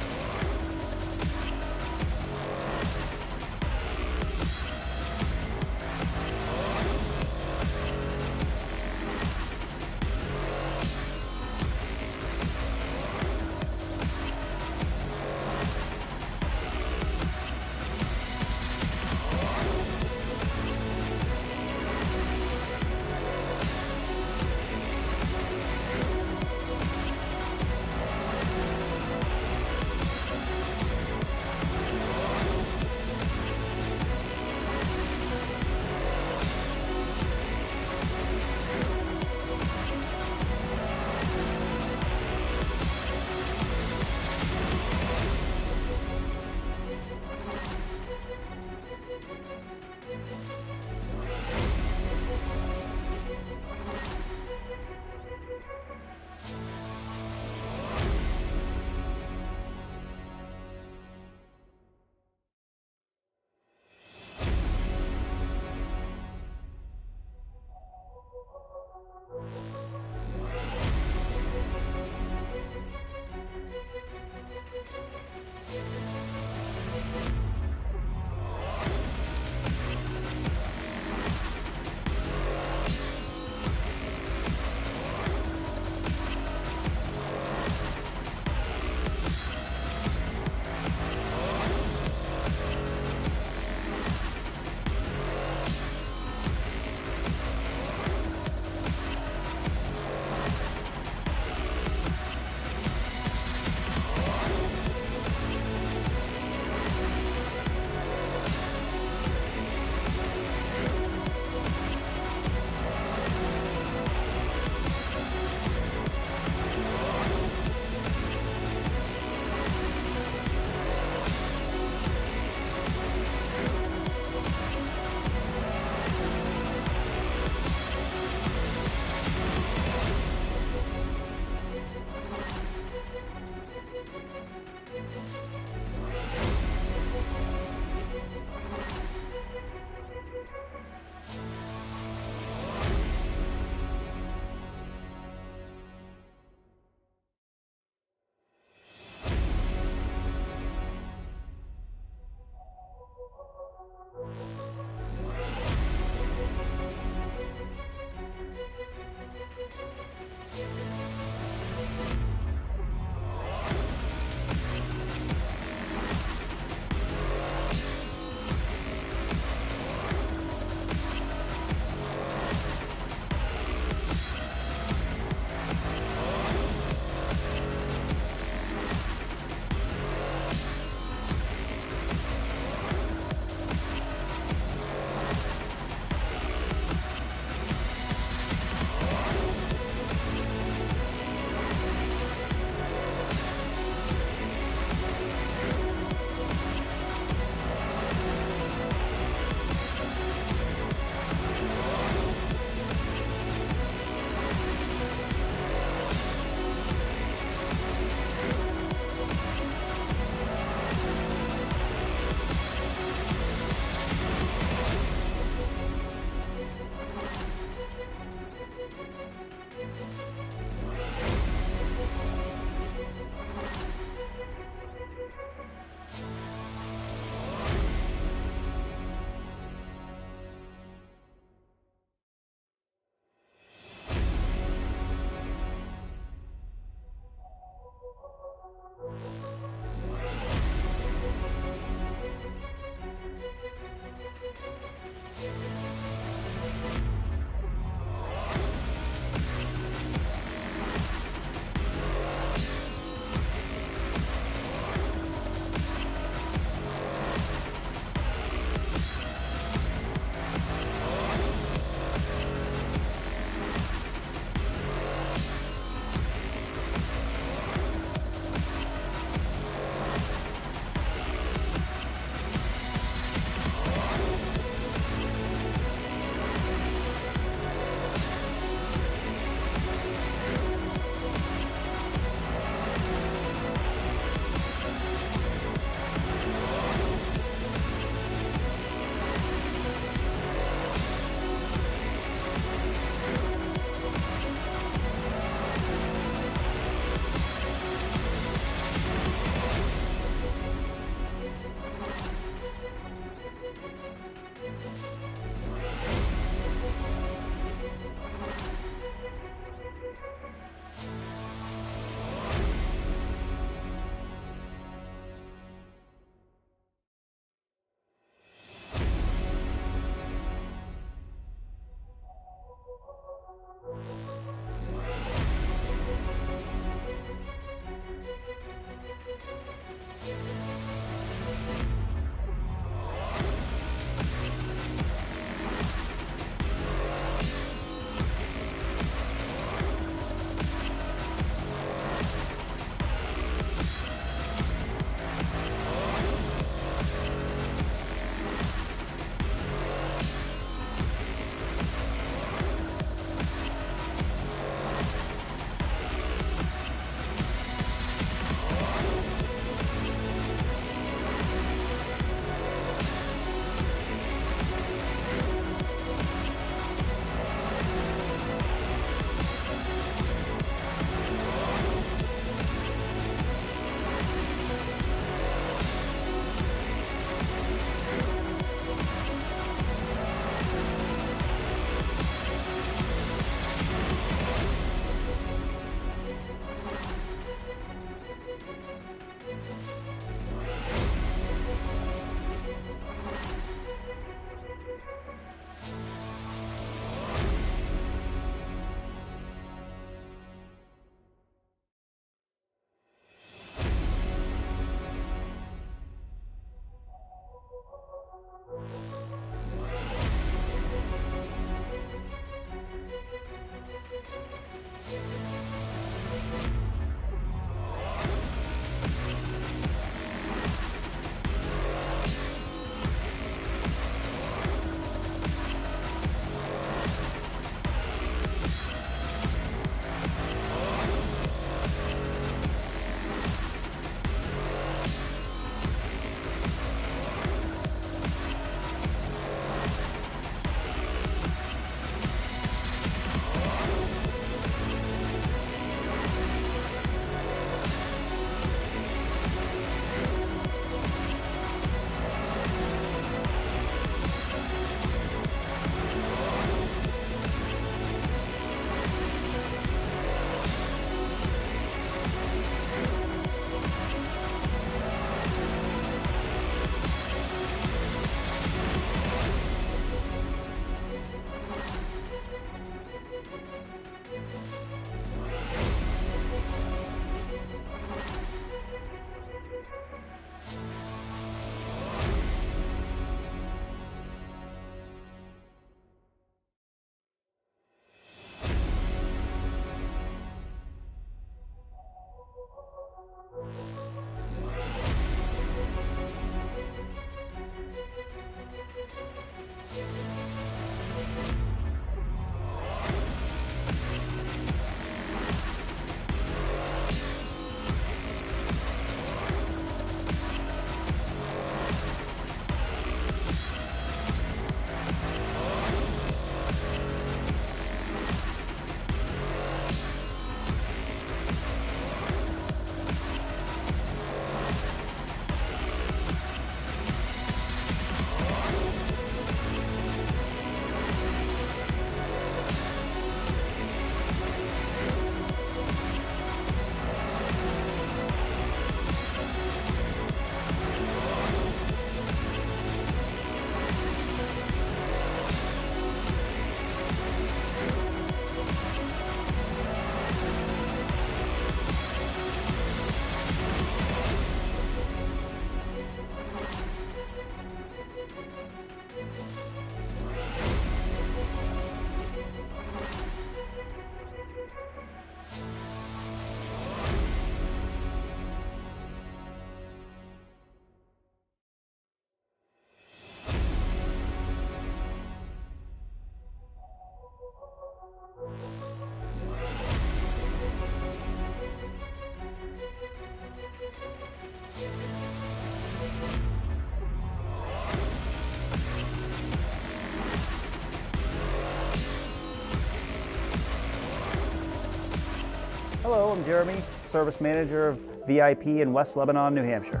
Hello, I'm Jeremy, Service Manager of VIP in West Lebanon, New Hampshire.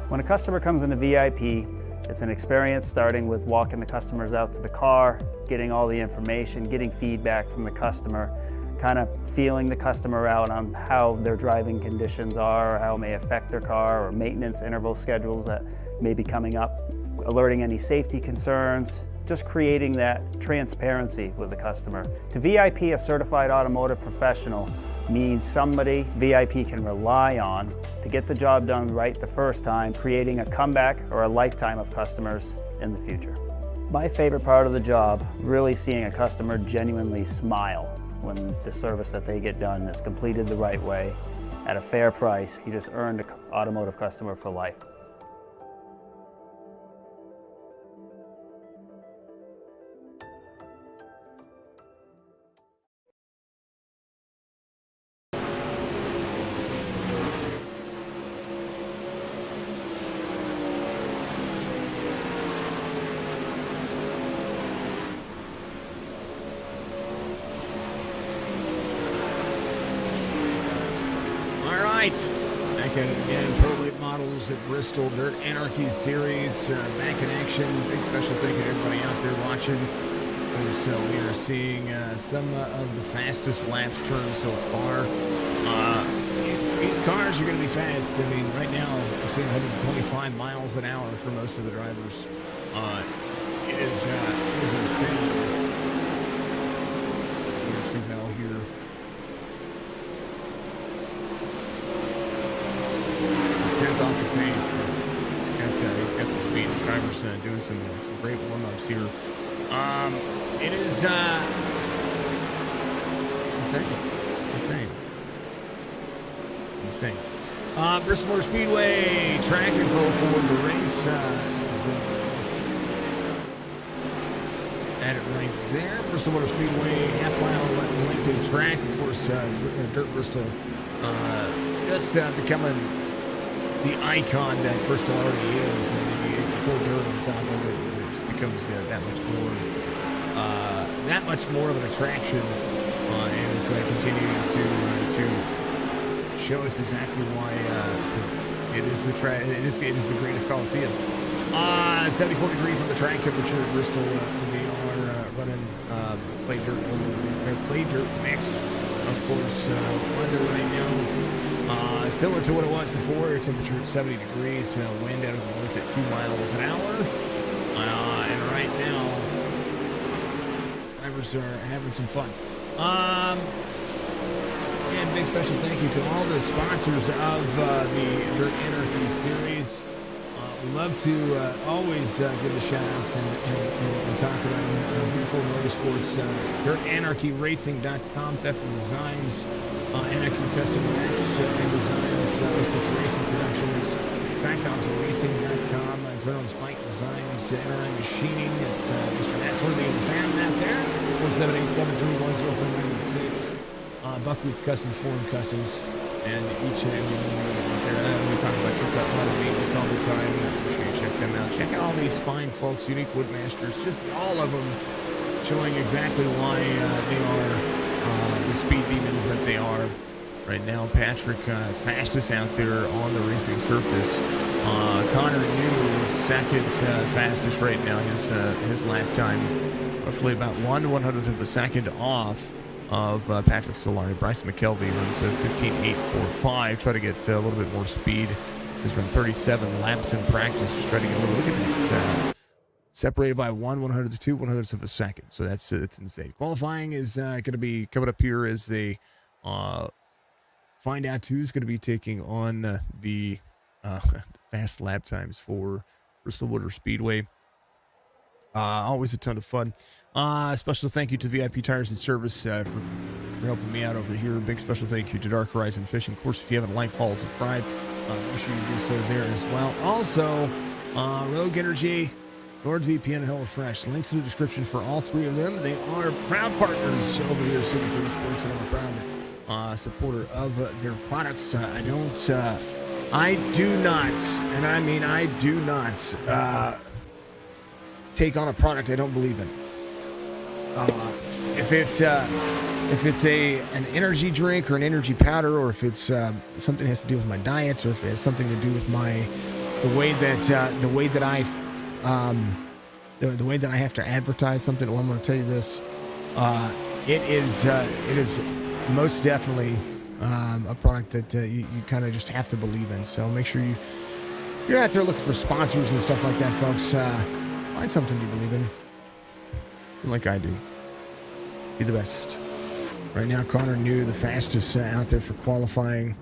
When a customer comes into VIP, it's an experience starting with walking the customers out to the car, getting all the information, getting feedback from the customer, kind of feeling the customer out on how their driving conditions are, how it may affect their car, or maintenance interval schedules that may be coming up, alerting any safety concerns, just creating that transparency with the customer. To VIP, a certified automotive professional means somebody VIP can rely on to get the job done right the first time, creating a comeback or a lifetime of customers in the future. My favorite part of the job, really seeing a customer genuinely smile when the service that they get done is completed the right way at a fair price. You just earned an automotive customer for life. Back at it again. Pro Late Models at Bristol. Dirt Anarchy Series. Back in action. Big special thank you to everybody out there watching. So we are seeing some of the fastest laps turned so far. These cars are going to be fast. I mean, right now we're seeing 125 miles an hour for most of the drivers. It is insane. She's out here. Off the pace, but he's got some speed. The driver's doing some great warm-ups here. It is insane. Bristol Motor Speedway track info for the race. At it right there. Bristol Motor Speedway half-mile length and track. Of course, Dirt Bristol just becoming the icon that Bristol already is, and then you throw dirt on top of it, it just becomes that much more of an attraction, and is continuing to show us exactly why it is the greatest Coliseum. 74 degrees on the track temperature at Bristol. They are running clay dirt mix, of course. Weather right now. Similar to what it was before, temperature at 70 degrees, wind out of the north at 2 miles an hour. And right now, drivers are having some fun. And big special thank you to all the sponsors of the Dirt Anarchy series. We love to always give the shout-outs and talk about beautiful motorsports. DirtAnarchyRacing.com, PFEFFER Designs, Anarchy Custom Match and Designs, 06 Racing Productions, TrackDogsRacing.com, Adrenaline Spike Designs, NRI Machining. It's Mr. Nassworthy and the fan out there. 478-731-0496. BUCKWHEAT'S Customs, Foreign Customs, and each and every one out there. We talk about True Cut Line Maintenance all the time. Make sure you check them out. Check out all these fine folks, Unique Woodmasters, just all of them showing exactly why they are the speed demons that they are right now. Patrick, fastest out there on the racing surface. Connor New, second fastest right now. His lap time roughly about 1/100th of a second off of Patrick Solari. Bryce McKelvey runs 15.845. Try to get a little bit more speed. He's run 37 laps in practice. Just try to get a little look at that. Separated by 1/100th to 2/100th of a second. So it's insane. Qualifying is going to be coming up here as they find out who's going to be taking on the fast lap times for Bristol Motor Speedway. Always a ton of fun. Special thank you to VIP Tires and Service for helping me out over here. Big special thank you to Dark Horizon Fishing. Of course, if you haven't liked, follow, subscribe, make sure you do so there as well. Also, Rogue Energy, NordVPN, and HelloFresh. Links in the description for all three of them. They are proud partners over here at Signature Esports, and I'm a proud supporter of their products. I do not, and I mean I do not take on a product I don't believe in. If it if it's an energy drink or an energy powder, or if it's something that has to do with my diet, or if it has something to do with the way that I have to advertise something. Well, I'm going to tell you this: it is most definitely a product that you kind of just have to believe in. So make sure you're out there looking for sponsors and stuff like that, folks. Find something you believe in, like I do. Be the best. Right now, Connor New, the fastest out there for qualifying,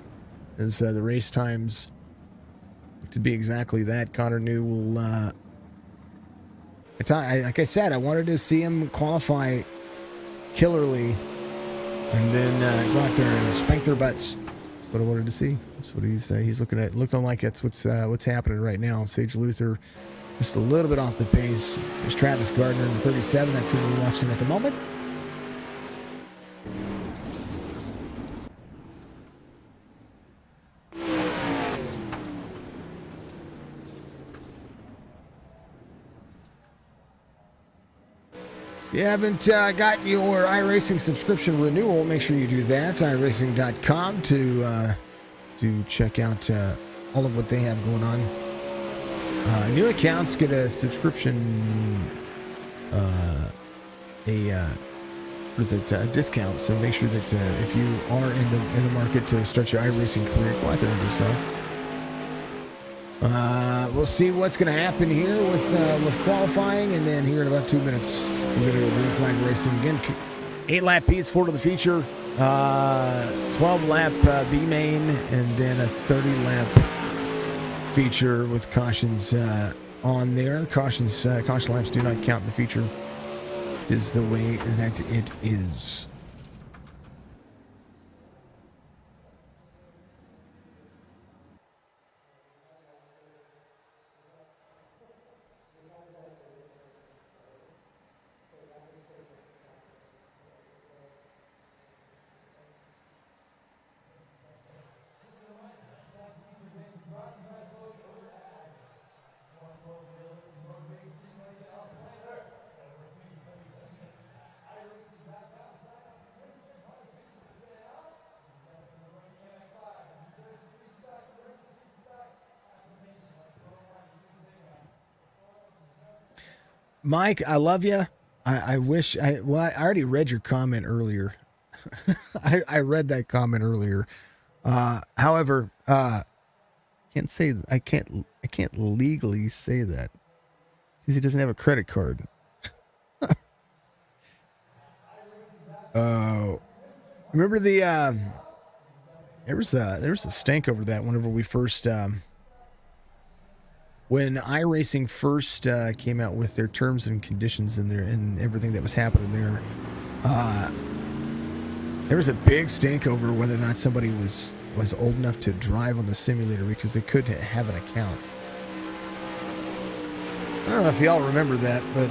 as the race times to be exactly that. Connor New will. Like I said, I wanted to see him qualify killerly, and then go out there and spank their butts. That's what I wanted to see. That's what he's looking like. That's what's happening right now. Sage Luther just a little bit off the pace. There's Travis Gardner in the 37. That's who we're watching at the moment. If you haven't got your iRacing subscription renewal, make sure you do that. iRacing.com to check out all of what they have going on. New accounts get a subscription, a discount. So make sure that if you are in the market to start your iRacing career, go out there and do so. We'll see what's going to happen here with qualifying, and then here in about 2 minutes, we're going to do green flag racing again. 8-lap P's, 4 to the feature, 12-lap B main, and then a 30-lap feature with cautions on there. Caution laps do not count in the feature. It is the way that it is. Mike, I love you. I wish I already read your comment earlier. I read that comment earlier. However, I can't legally say that because he doesn't have a credit card. Remember there was a stink over that whenever we first when iRacing first came out with their terms and conditions and everything that was happening there. There was a big stink over whether or not somebody was old enough to drive on the simulator because they couldn't have an account. I don't know if y'all remember that, but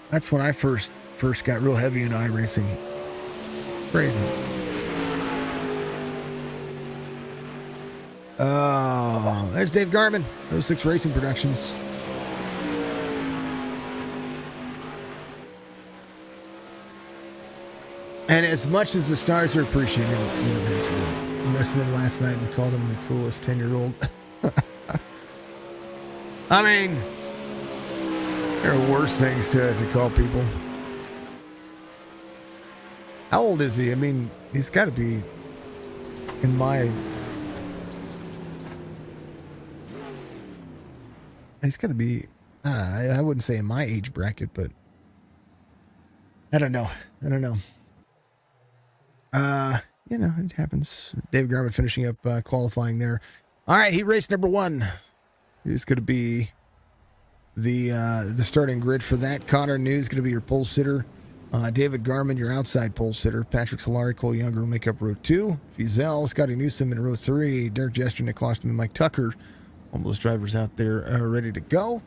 that's when I first got real heavy into iRacing. Crazy. Oh, there's Dave Garman, 06 Racing Productions. And as much as the stars are appreciated, I messed with them last night and called him the coolest 10-year-old. I mean, there are worse things to call people. How old is he? I mean, he's got to be in my... He's got to be, I wouldn't say in my age bracket, but I don't know. It happens. Dave Garman finishing up qualifying there. All right, heat race number 1. He's going to be the starting grid for that. Connor New is going to be your pole sitter. David Garman, your outside pole sitter. Patrick Solari, Cole Younger will make up row 2. Fizel, Scotty Newsom in row 3. Derek Jester, Nick Klosterman, and Mike Tucker. All those drivers out there are ready to go.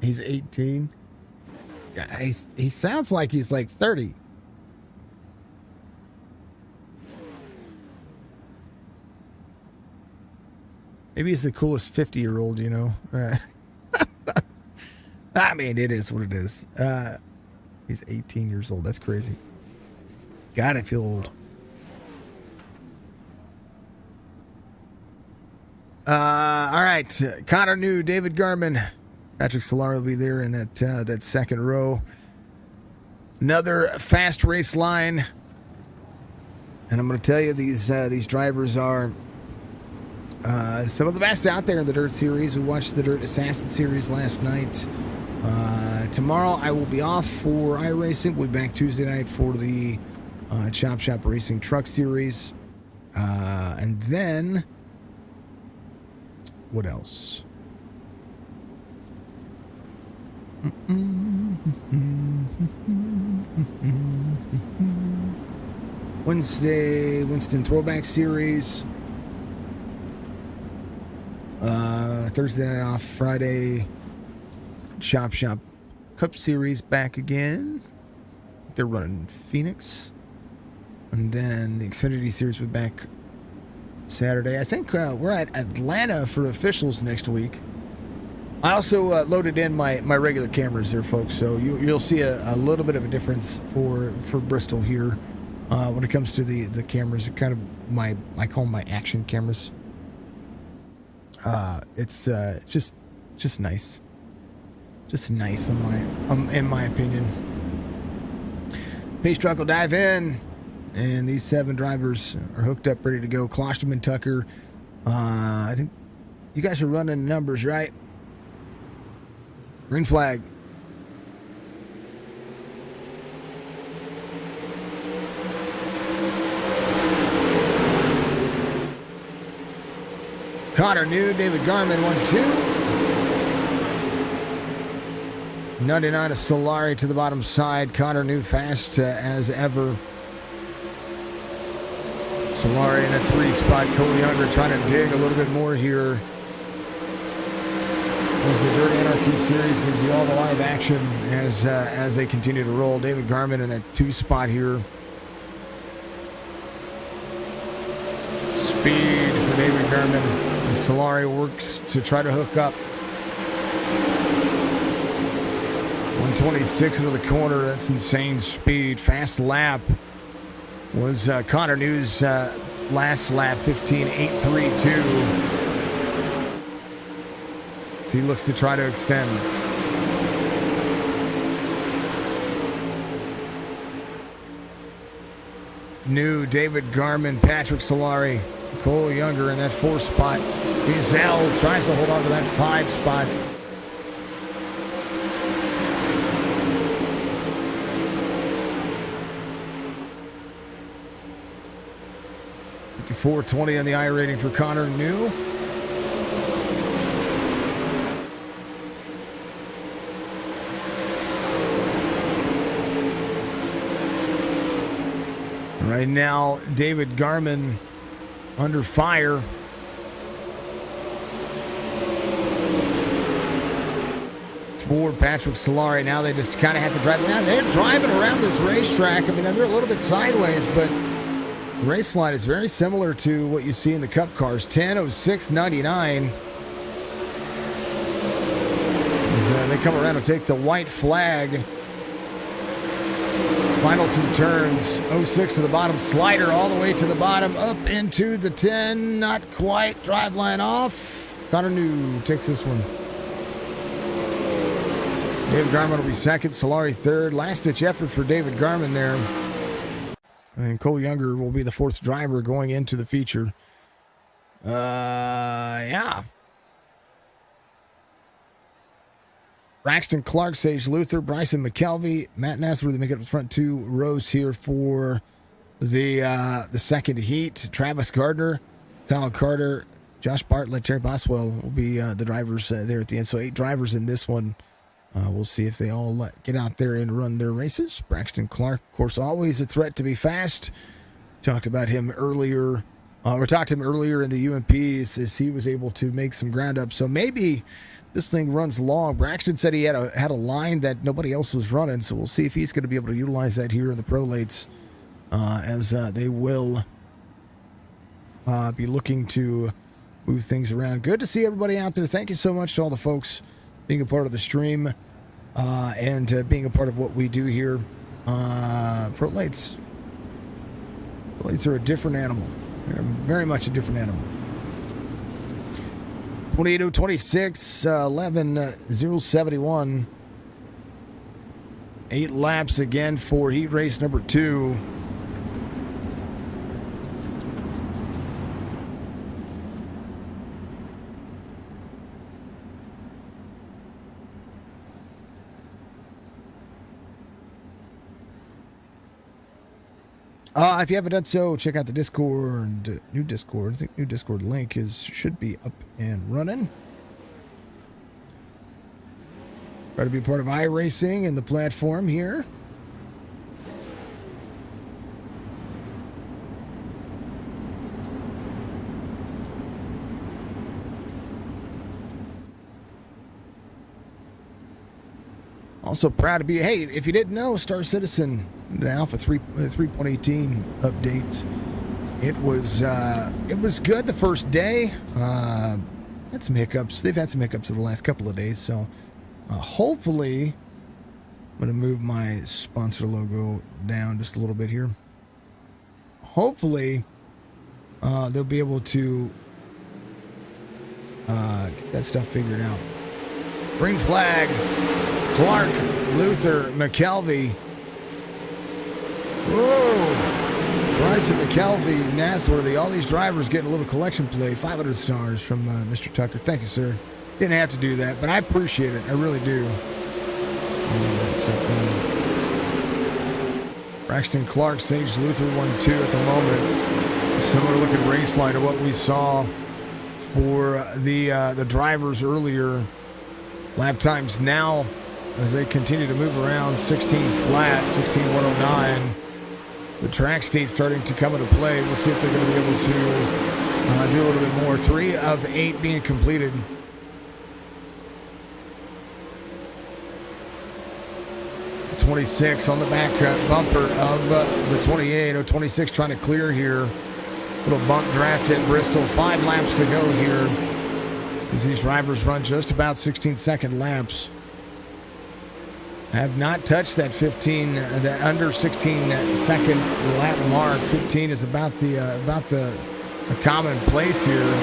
He's 18. Yeah, he sounds like he's like 30. Maybe he's the coolest 50-year-old, you know. I mean, it is what it is. He's 18 years old. That's crazy. God, I feel old. All right. Connor New, David Garman, Patrick Solari will be there in that second row. Another fast race line. And I'm going to tell you, these drivers are some of the best out there in the Dirt Series. We watched the Dirt Assassin Series last night. Tomorrow I will be off for iRacing. We'll be back Tuesday night for the Chop Shop Racing Truck Series. And then, what else? Wednesday, Winston Throwback Series. Thursday night off. Friday, Chop Shop Cup Series back again. They're running Phoenix. And then the Xfinity Series will be back Saturday. I think we're at Atlanta for officials next week. I also loaded in my regular cameras there, folks, so you'll see a little bit of a difference for Bristol here when it comes to the cameras. Kind of I call them my action cameras. It's just nice. Just nice in my opinion. Pace Truck will dive in, and these 7 drivers are hooked up, ready to go. Klosterman, Tucker. I think you guys are running numbers, right? Green flag. Connor New, David Garman, 1-2. 99 of Solari to the bottom side. Connor New fast as ever. Solari in a 3 spot. Cole Younger trying to dig a little bit more here. As the Dirt Anarchy series gives you all the live action as they continue to roll. David Garman in that 2 spot here. Speed for David Garman. As Solari works to try to hook up. 126 into the corner. That's insane speed. Fast lap was Connor New's last lap, 15.832. So he looks to try to extend. New, David Garman, Patrick Solari, Cole Younger in that 4 spot. Gazelle tries to hold on to that 5 spot. .420 on the I rating for Connor New. Right now, David Garman under fire. For Patrick Solari. Now they just kind of have to drive around. They're driving around this racetrack. I mean, they're a little bit sideways, but the race line is very similar to what you see in the Cup cars. 10:06.99. They come around and take the white flag. Final 2 turns. 06 to the bottom. Slider all the way to the bottom. Up into the 10. Not quite. Drive line off. Connor New takes this one. David Garman will be second. Solari third. Last-ditch effort for David Garman there. And Cole Younger will be the 4th driver going into the feature. Yeah. Braxton Clark, Sage Luther, Bryson McKelvey, Matt Nassar, they make up the front 2 rows here for the second heat. Travis Gardner, Kyle Carter, Josh Bartlett, Terry Boswell will be the drivers there at the end. So 8 drivers in this one. We'll see if they all get out there and run their races. Braxton Clark, of course, always a threat to be fast. Talked about him earlier. We talked to him earlier in the UMPs as he was able to make some ground up. So maybe this thing runs long. Braxton said he had a line that nobody else was running. So we'll see if he's going to be able to utilize that here in the Pro Lates as they will be looking to move things around. Good to see everybody out there. Thank you so much to all the folks being a part of the stream. and being a part of what we do here. Prolates are a different animal. They're very much a different animal. 28:026, 11:071. 8 laps again for heat race number 2. If you haven't done so, check out the Discord. New Discord. I think new Discord link should be up and running. Try to be part of iRacing and the platform here. Also proud to be, hey, if you didn't know, Star Citizen, the Alpha 3.18 update. It was good the first day. Had some hiccups. They've had some hiccups over the last couple of days, so hopefully I'm going to move my sponsor logo down just a little bit here. Hopefully they'll be able to get that stuff figured out. Green flag. Clark, Luther, McKelvey. Whoa. Bryson, McKelvey, Nasworthy. All these drivers getting a little collection play. 500 stars from Mr. Tucker. Thank you, sir. Didn't have to do that, but I appreciate it. I really do. Braxton Clark, Sage Luther 1-2 at the moment. Similar looking race line to what we saw for the drivers earlier. Lap times now, as they continue to move around, 16 flat, 16:109. The track state starting to come into play. We'll see if they're going to be able to do a little bit more. 3 of 8 being completed. The 26 on the back bumper of the 28. 26 trying to clear here. Little bump draft at Bristol. 5 laps to go here, as these drivers run just about 16-second laps. Have not touched that 15, that under 16-second lap mark. 15 is about the common place here.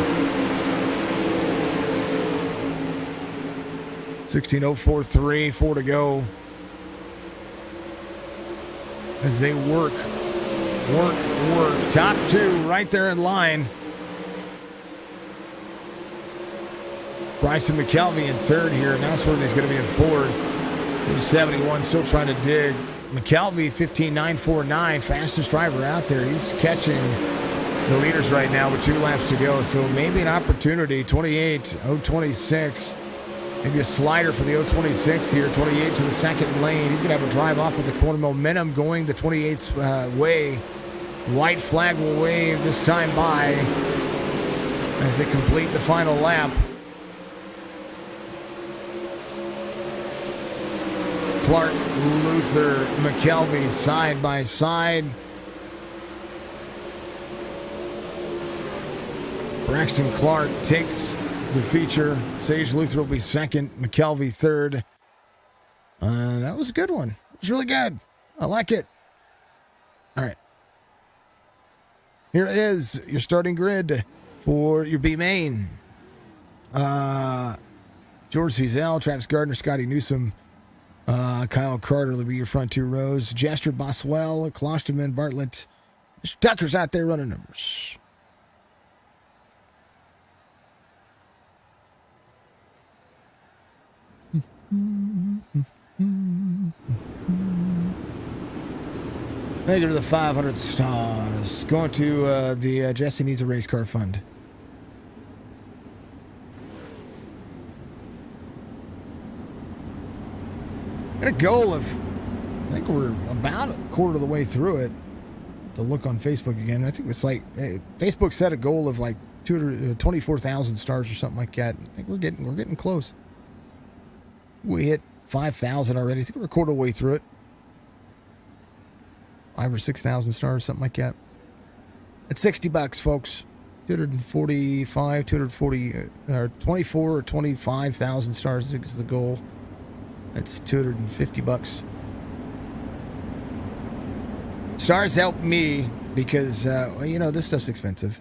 16:043, 4 to go. As they work. Top 2 right there in line. Bryson McKelvey in 3rd here. Nasworthy's going to be in 4th. 71 still trying to dig. McKelvey 15:949, fastest driver out there. He's catching the leaders right now with 2 laps to go. So maybe an opportunity. 28:026. Maybe a slider for the 026 here. 28 to the second lane. He's going to have a drive off with the corner. Momentum going the 28's way. White flag will wave this time by as they complete the final lap. Clark, Luther, McKelvey side by side. Braxton Clark takes the feature. Sage Luther will be 2nd. McKelvey 3rd. That was a good one. It was really good. I like it. All right. Here is your starting grid for your B main. George Fizel, Travis Gardner, Scotty Newsom, Kyle Carter will be your front 2 rows. Jester, Boswell, Klosterman, Bartlett. Mr. Tucker's out there running numbers. Thank you for the 500 stars. Going to the Jesse Needs a Race Car Fund. Got a goal of, I think we're about a quarter of the way through it. To look on Facebook again. I think it's like, Facebook set a goal of like 24,000 stars or something like that. I think we're getting close. We hit 5,000 already. I think we're a quarter of the way through it. 5,000 or 6,000 stars, something like that. It's $60, folks. 245, 240, or 24 or 25,000 stars, I think is the goal. That's $250. Stars help me because, well, you know, this stuff's expensive.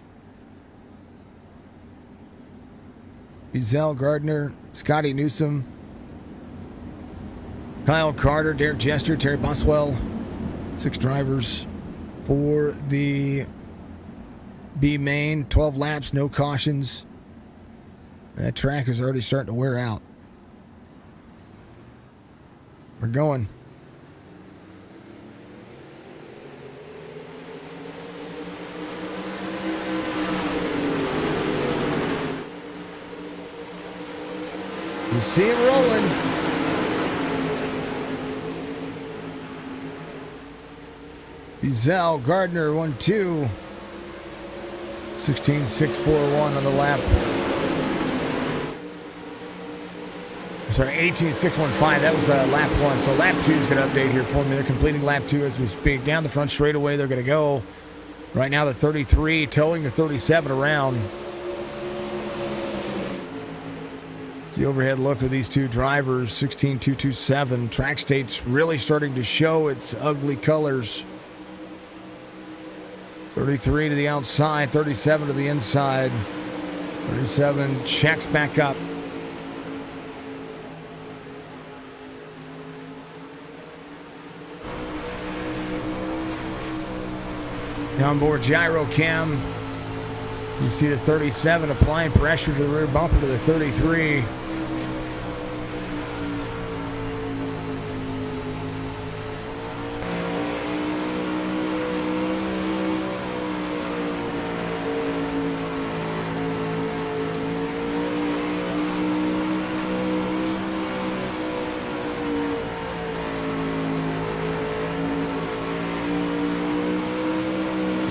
Ezel Gardner, Scotty Newsom, Kyle Carter, Derek Jester, Terry Boswell. 6 drivers for the B main. 12 laps, no cautions. That track is already starting to wear out. We're going. You see it rolling. Ezel Gardner 1-2. 16.641 on the lap. Sorry, 18.615. That was lap 1. So lap 2 is going to update here for me. They're completing lap 2 as we speak. Down the front straightaway, they're going to go. Right now, the 33 towing the 37 around. It's the overhead look of these two drivers. 16.227. Track state's really starting to show its ugly colors. 33 to the outside, 37 to the inside. 37 checks back up. Downboard gyro cam. You see the 37 applying pressure to the rear bumper to the 33.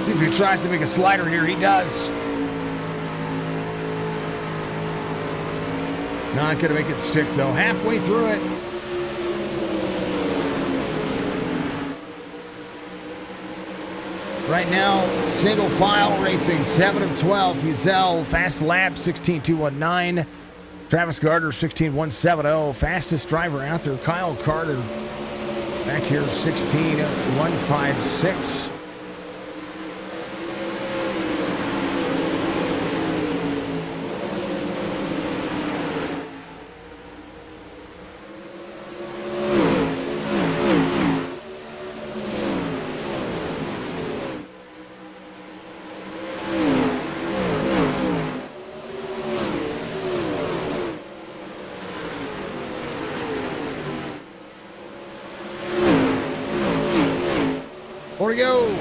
See if he tries to make a slider here. He does. Not going to make it stick, though. Halfway through it. Right now, single file racing, 7 of 12. Ezel, fast lap, 16.219. Travis Gardner, 16.170. Fastest driver out there, Kyle Carter. Back here, 16.156. Here we go.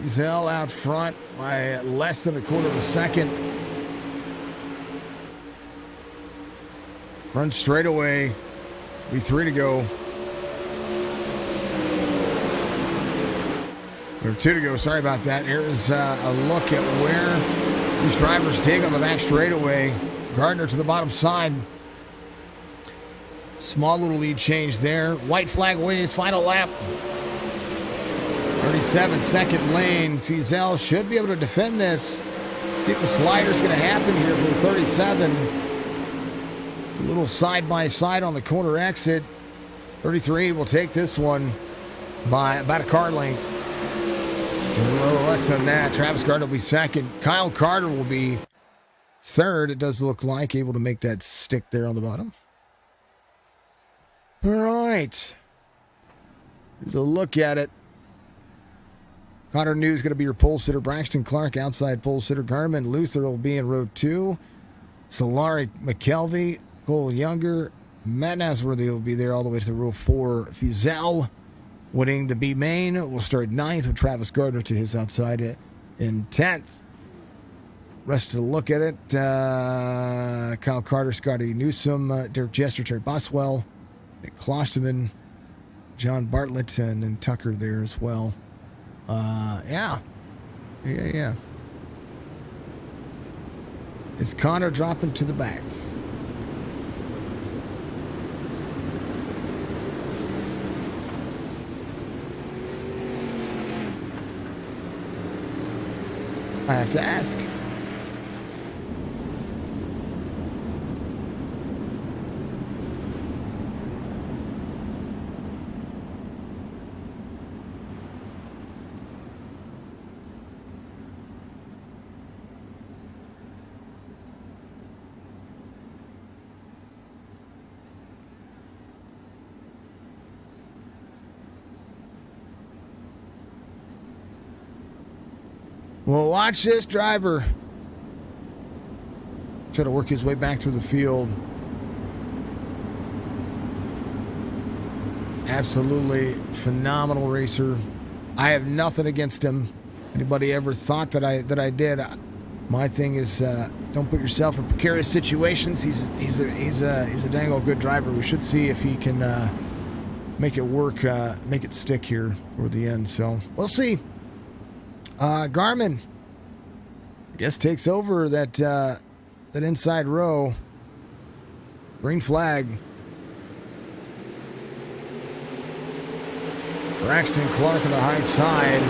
Ezel out front by less than a quarter of a second. Front straightaway. Be 3 to go. Or 2 to go. Sorry about that. Here's a look at where these drivers dig on the back straightaway. Gardner to the bottom side. Small little lead change there. White flag waves, final lap. 37 second lane. Ezel should be able to defend this. See if the slider's going to happen here for the 37. A little side by side on the corner exit. 33 will take this one by about a car length. A little less than that. Travis Gardner will be second. Kyle Carter will be third. It does look like able to make that stick there on the bottom. All right. Here's a look at it. Connor New is going to be your pole sitter. Braxton Clark, outside pole sitter. Garmin Luther will be in row 2. Solari McKelvey, Cole Younger, Matt Nasworthy will be there all the way to row 4. Ezel winning the B main will start 9th with Travis Gardner to his outside in 10th. Rest of the look at it. Kyle Carter, Scotty Newsom, Derek Jester, Terry Boswell, Nick Klosterman, John Bartlett, and then Tucker there as well. Yeah. Is Connor dropping to the back? I have to ask. Well, watch this driver. Try to work his way back through the field. Absolutely phenomenal racer. I have nothing against him. Anybody ever thought that I did? My thing is, don't put yourself in precarious situations. He's a dang old good driver. We should see if he can make it work, make it stick here toward the end. So we'll see. Garmin, I guess, takes over that inside row. Green flag. Braxton Clark on the high side.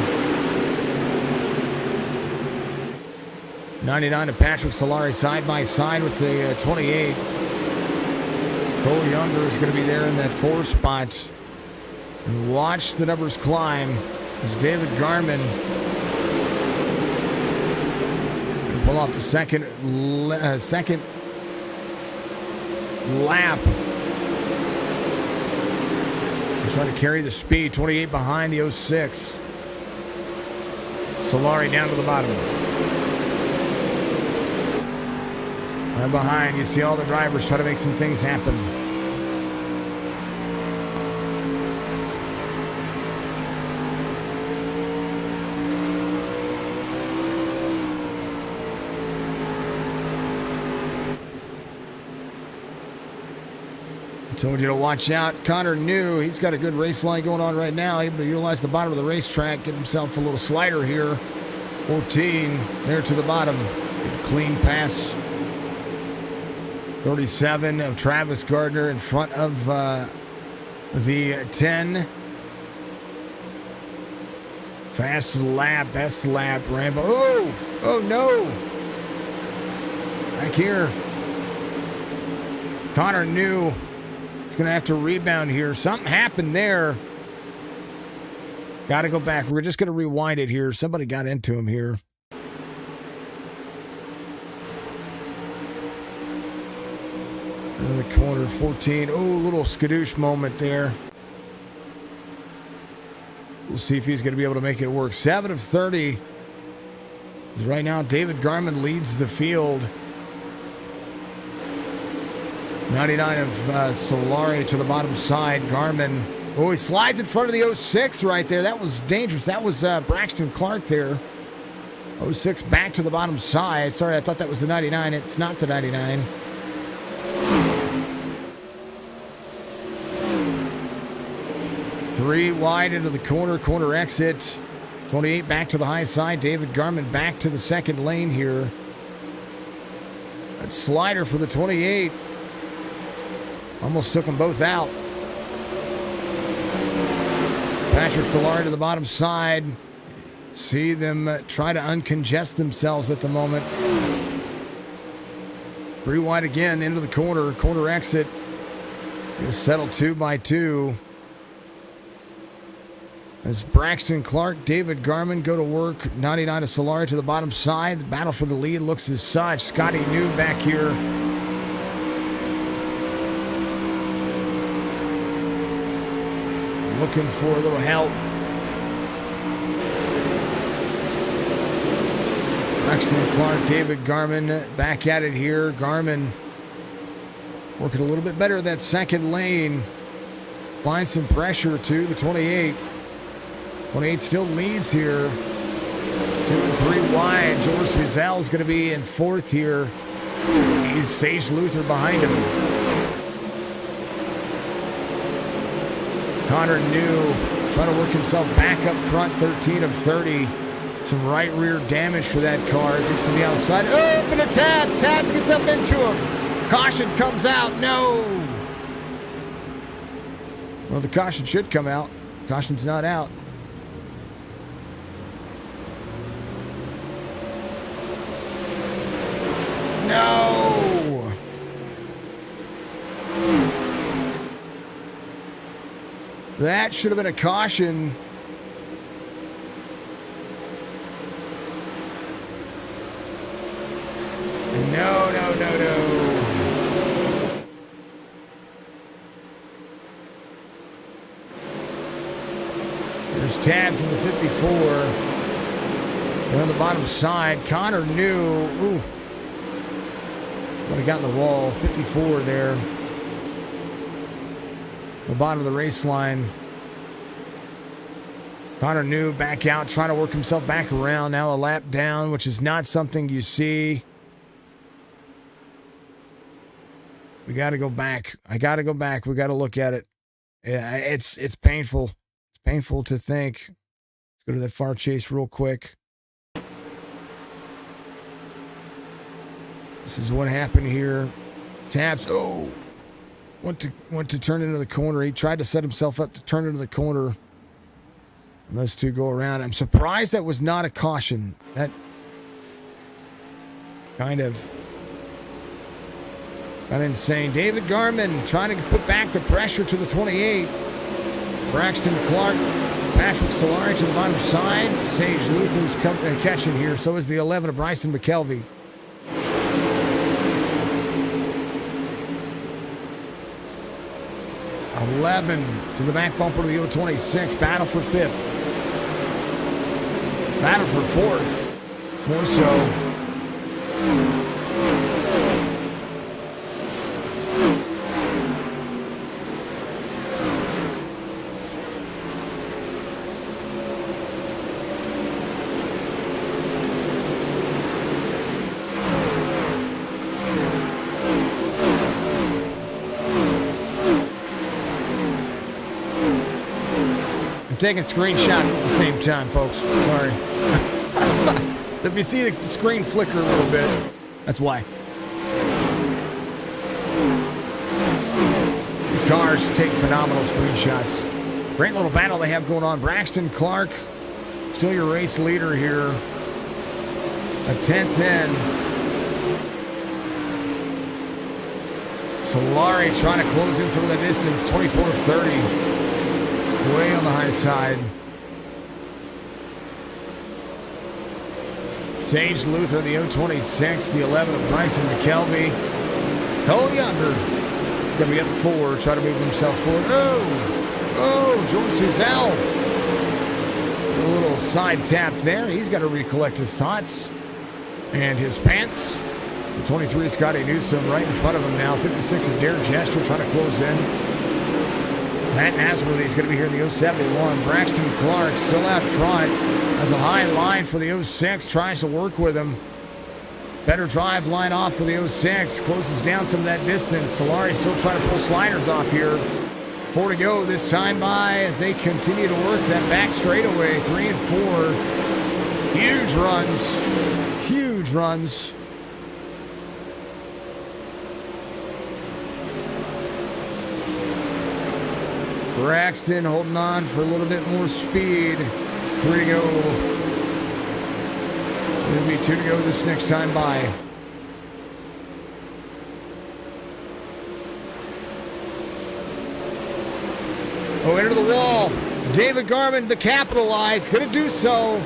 99 to Patrick Solari side by side with the 28. Cole Younger is going to be there in that 4 spot. And watch the numbers climb as David Garmin can pull off the second lap. He's trying to carry the speed. 28 behind the 06. Solari down to the bottom. Right behind, you see all the drivers try to make some things happen. Told you to watch out. Connor New, he's got a good race line going on right now. Able to utilize the bottom of the racetrack, get himself a little slider here. 14 there to the bottom. Get a clean pass. 37 of Travis Gardner in front of the 10. Fast lap, best lap, Rambo. Oh no. Back here. Connor New. Going to have to rebound here. Something happened there. Got to go back. We're just going to rewind it here. Somebody got into him here. In the corner, 14. Oh, little skadoosh moment there. We'll see if he's going to be able to make it work. 7 of 30. Right now, David Garmin leads the field. 99 of Solari to the bottom side. Garmin. Oh, he slides in front of the 06 right there. That was dangerous. That was Braxton Clark there. 06 back to the bottom side. Sorry, I thought that was the 99. It's not the 99. Three wide into the corner exit. 28 back to the high side. David Garmin back to the second lane here. That slider for the 28. Almost took them both out. Patrick Solari to the bottom side. See them try to uncongest themselves at the moment. Three wide again into the corner exit. Gonna settle 2 by 2. As Braxton Clark, David Garmin go to work. 99 of Solari to the bottom side. The battle for the lead looks as such. Scotty New back here. Looking for a little help. Braxton Clark, David Garmin back at it here. Garmin working a little bit better that second lane. Find some pressure to the 28. 28 still leads here. 2 and 3 wide. George Wiesel is going to be in 4th here. He's Sage Luther behind him. Connor New trying to work himself back up front, 13 of 30. Some right rear damage for that car. Gets to the outside. Oh, and a Tabs. Tabs gets up into him. Caution comes out. No. Well, the caution should come out. Caution's not out. No. That should have been a caution. No. There's Tabs in the 54. They're on the bottom side. Connor New. Ooh. Would have gotten the wall. 54 there. The bottom of the race line. Connor New back out, trying to work himself back around. Now a lap down, which is not something you see. We got to go back. I got to go back. We got to look at it. Yeah, it's painful. It's painful to think. Let's go to the far chase real quick. This is what happened here. Tabs. Oh, went to turn into the corner. He tried to set himself up to turn into the corner. And those two go around. I'm surprised that was not a caution. That kind of got insane. David Garman trying to put back the pressure to the 28. Braxton Clark, Patrick Solari to the bottom side. Sage Luther's catching here. So is the 11 of Bryson McKelvey. .11 to the back bumper of the 026. Battle for 5th. Battle for 4th. More so. Taking screenshots at the same time, folks. Sorry. If you see the screen flicker a little bit, that's why. These cars take phenomenal screenshots. Great little battle they have going on. Braxton Clark, still your race leader here. A 10th in. Solari trying to close in some of the distance. 24-30. Way on the high side. Sage Luther, the 026, the 11 of Bryson McKelvey. Cole Younger. He's going to be up 4, try to move himself forward. Oh, George Suzelle. A little side tap there. He's got to recollect his thoughts and his pants. The 23, Scotty Newsom, right in front of him now. 56 of Derek Jester trying to close in. Matt Nasworthy is going to be here in the 071. Braxton Clark still out front. Has a high line for the 06. Tries to work with him. Better drive line off for the 06. Closes down some of that distance. Solari still trying to pull sliders off here. 4 to go this time by as they continue to work that back straightaway. 3 and 4. Huge runs. Huge runs. Braxton holding on for a little bit more speed. 3 to go. It'll be 2 to go this next time by. Oh, into the wall. David Garman, the capitalize, going to do so.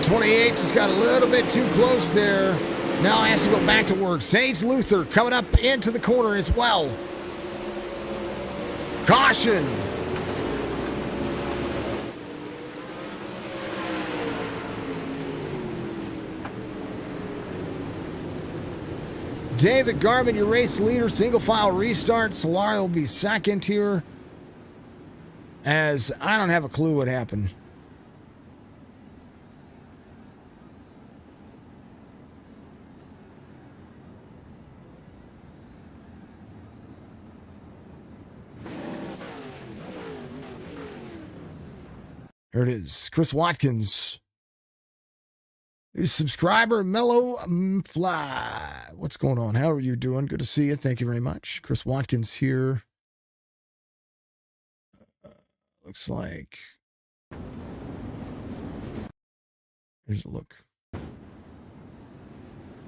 28 just got a little bit too close there. Now has to go back to work. Sage Luther coming up into the corner as well. Caution! David Garman, your race leader. Single file restart. Solari will be second here. As I don't have a clue what happened. There it is. Chris Watkins. New subscriber, Mellow Fly. What's going on? How are you doing? Good to see you. Thank you very much. Chris Watkins here. Looks like. Here's a look.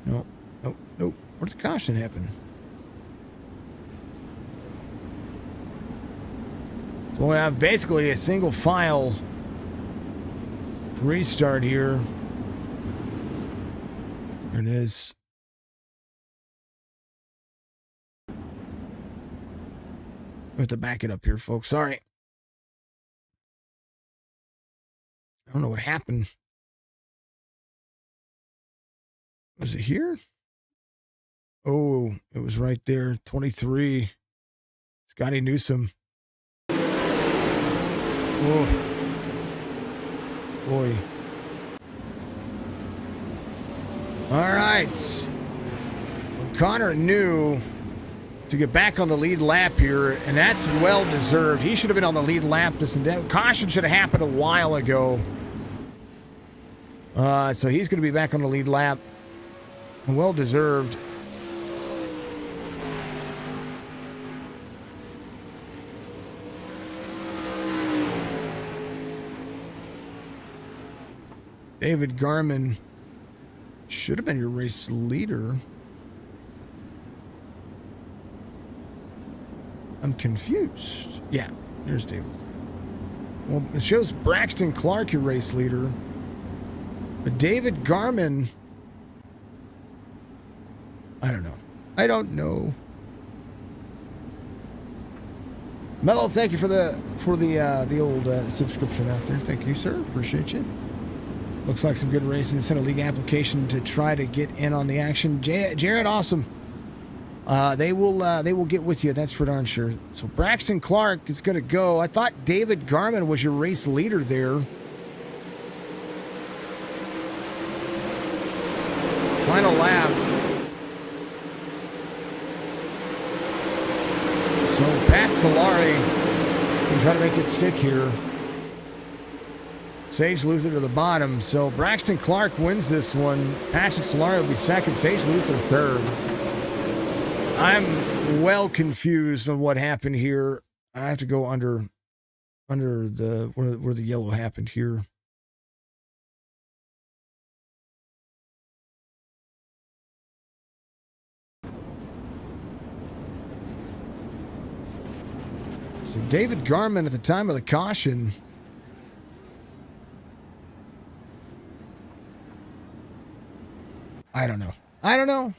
No. Where's the caution happen? So we have basically a single file restart here. There it is. We have to back it up here, folks. Sorry. I don't know what happened. Was it here? Oh, it was right there. 23. Scotty Newsom. Oof. Boy. All right. Well, Connor knew to get back on the lead lap here, and that's well deserved. He should have been on the lead lap. Caution should have happened a while ago. So he's going to be back on the lead lap. And well deserved. David Garman should have been your race leader. I'm confused. Yeah, there's David. Well, it shows Braxton Clark, your race leader. But David Garman, I don't know. I don't know. Mello, thank you for the old subscription out there. Thank you, sir. Appreciate you. Looks like some good racing. Sent a league application to try to get in on the action. Jared, awesome. They will get with you. That's for darn sure. So Braxton Clark is going to go. I thought David Garman was your race leader there. Final lap. So Pat Solari can try to make it stick here. Sage Luther to the bottom. So Braxton Clark wins this one. Patrick Solari will be second. Sage Luther third. I'm well confused on what happened here. I have to go under the where the yellow happened here. So David Garman at the time of the caution. I don't know.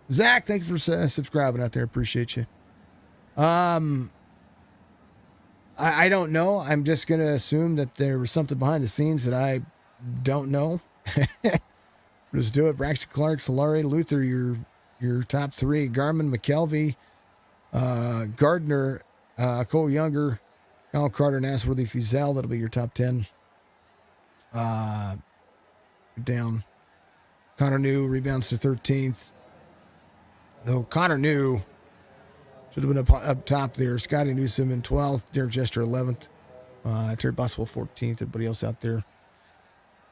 Zach, thank you for subscribing out there. Appreciate you. I don't know. I'm just going to assume that there was something behind the scenes that I don't know. Let's do it. Braxton Clark, Solari, Luther, your top three. Garmin, McKelvey, Gardner, Cole Younger, Kyle Carter, Nasworthy, Fizel. That'll be your top 10. Down. Connor New rebounds to 13th. Though Connor New should have been up top there. Scotty Newsom in 12th. Derek Jester 11th. Terry Boswell 14th. Everybody else out there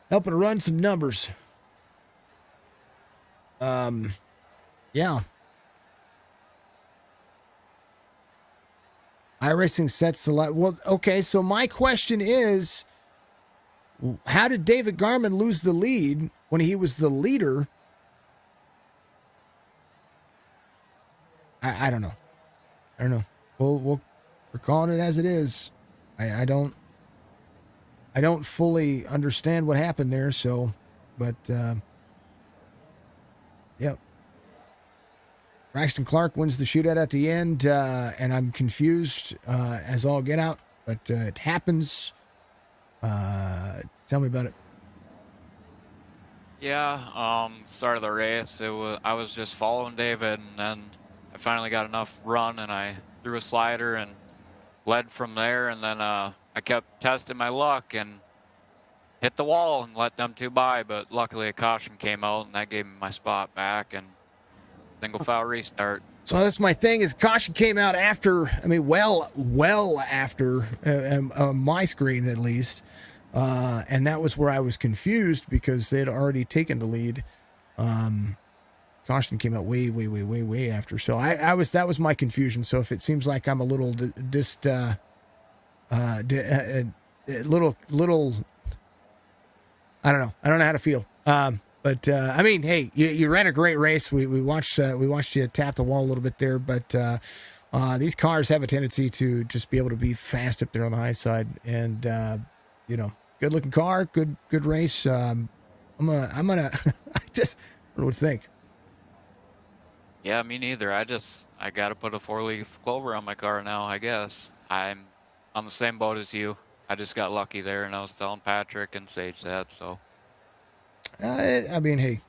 helping to run some numbers. Yeah. iRacing sets the light. Well, okay, so my question is, how did David Garman lose the lead when he was the leader? I don't know. We're calling it as it is. I don't fully understand what happened there. So, but yep. Braxton Clark wins the shootout at the end, and I'm confused as all get out. But it happens. Tell me about it. Yeah, start of the race, I was just following David, and then I finally got enough run, and I threw a slider and led from there, and then I kept testing my luck and hit the wall and let them two by, but luckily a caution came out, and that gave me my spot back, and single foul restart. So that's my thing, is caution came out after, well after my screen at least. And that was where I was confused because they had already taken the lead. Caution came out way after. So that was my confusion. So if it seems like I'm a little little, I don't know. I don't know how to feel. But I mean, hey, you ran a great race. We watched you tap the wall a little bit there, but these cars have a tendency to just be able to be fast up there on the high side, and good looking car, good race. I'm gonna I just don't know what to think. Yeah, me neither. I got to put a 4-leaf clover on my car now, I guess. I'm on the same boat as you. I just got lucky there, and I was telling Patrick and Sage that. So I mean, hey,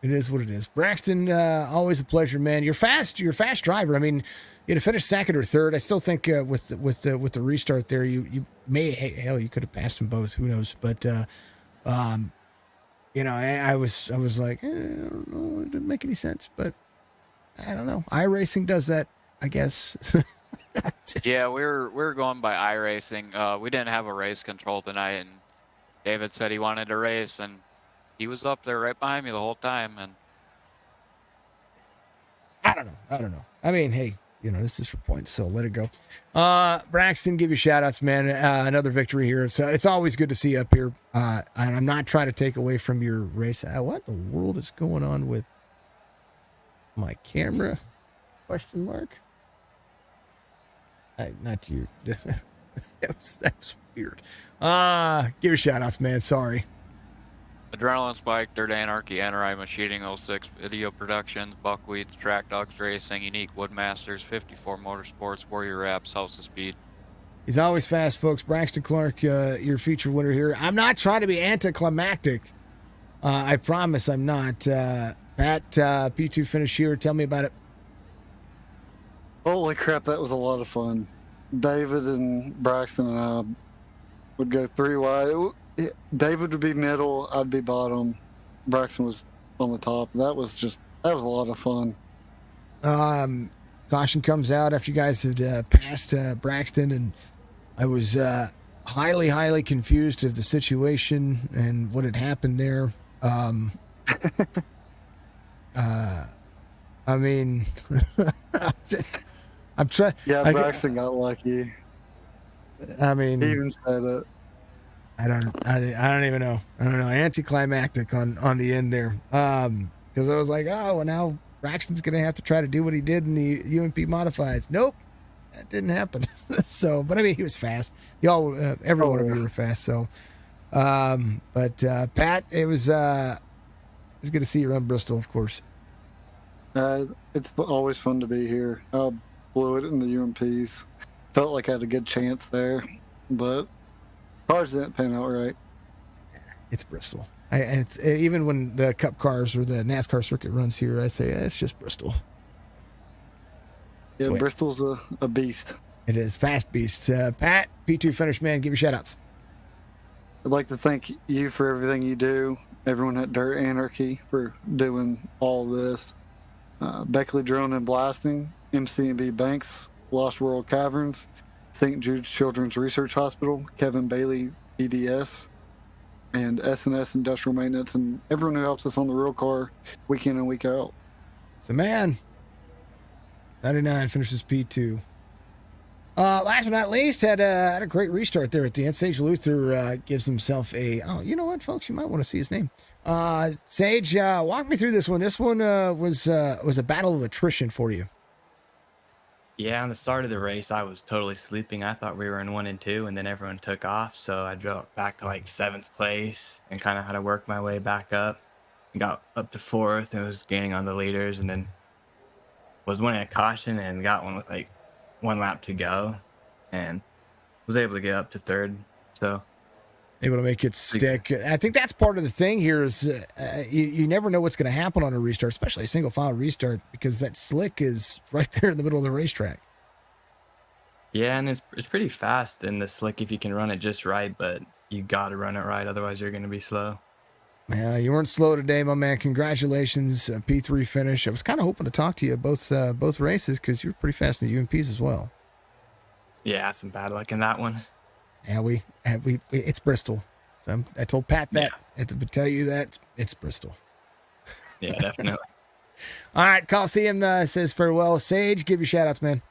it is what it is. Braxton, always a pleasure, man. You're fast driver. I mean, you know, finish second or third. I still think with the restart there, you may hell you could have passed them both. Who knows? But you know, I was like, I don't know, it didn't make any sense. But I don't know. iRacing does that, I guess. yeah, we were going by iRacing. We didn't have a race control tonight, and David said he wanted to race, and he was up there right behind me the whole time. And I don't know. I mean, hey, you know, this is for points, so let it go. Braxton, give you shout outs, man. Another victory here. It's always good to see you up here. And I'm not trying to take away from your race. What in the world is going on with my camera? Question mark. Not you. that was weird. Give your shout outs, man. Sorry. Adrenaline Spike, Dirt Anarchy, Anarchy Machining 06, Video Productions, Buckwheats, Track Dogs Racing, Unique Woodmasters, 54 Motorsports, Warrior Raps, House of Speed. He's always fast, folks. Braxton Clark, your feature winner here. I'm not trying to be anticlimactic. I promise I'm not. Pat, P2 finish here. Tell me about it. Holy crap, that was a lot of fun. David and Braxton and I would go 3 wide. David would be middle, I'd be bottom. Braxton was on the top. That was a lot of fun. Caution comes out after you guys had passed Braxton, and I was highly confused of the situation and what had happened there. I mean, I'm trying. Yeah, Braxton got lucky. I mean, he even said it. I don't even know. I don't know. Anticlimactic on the end there. Because I was like, oh, well, now Braxton's going to have to try to do what he did in the UMP modifieds. Nope, that didn't happen. So, but I mean, he was fast. Y'all, every one of you were fast. So, but Pat, it was good to see you run Bristol, of course. It's always fun to be here. I blew it in the UMPs. Felt like I had a good chance there, but cars didn't pan out right. It's Bristol. It's even when the Cup cars or the NASCAR circuit runs here, I say it's just Bristol. Yeah, Bristol's a beast. It is fast beast. Pat, P2 finish, man. Give your shout outs. I'd like to thank you for everything you do. Everyone at Dirt Anarchy for doing all this. Beckley Drone and Blasting, MC&B Banks, Lost World Caverns, St. Jude's Children's Research Hospital, Kevin Bailey, EDS, and S&S Industrial Maintenance, and everyone who helps us on the real car week in and week out. So, man, 99 finishes P2. Last but not least, had a great restart there at the end. Sage Luther gives himself a... Oh, you know what, folks? You might want to see his name. Sage, walk me through this one. This one was a battle of attrition for you. Yeah, on the start of the race, I was totally sleeping. I thought we were in 1 and 2, and then everyone took off. So I drove back to like 7th place and kind of had to work my way back up. Got up to 4th and was gaining on the leaders, and then was winning a caution and got one with like 1 lap to go, and was able to get up to 3rd. So able to make it stick. I think that's part of the thing here is you never know what's going to happen on a restart, especially a single file restart, because that slick is right there in the middle of the racetrack. Yeah, and it's pretty fast in the slick if you can run it just right, but you got to run it right, otherwise you're going to be slow. Yeah, you weren't slow today, my man. Congratulations, P3 finish. I was kind of hoping to talk to you both races because you're pretty fast in the UMPs as well. Yeah, some bad luck in that one. Yeah, it's Bristol. So I told Pat that. I had to tell you that it's Bristol. Yeah, definitely. All right, Coliseum says farewell. Sage, give your shout outs, man.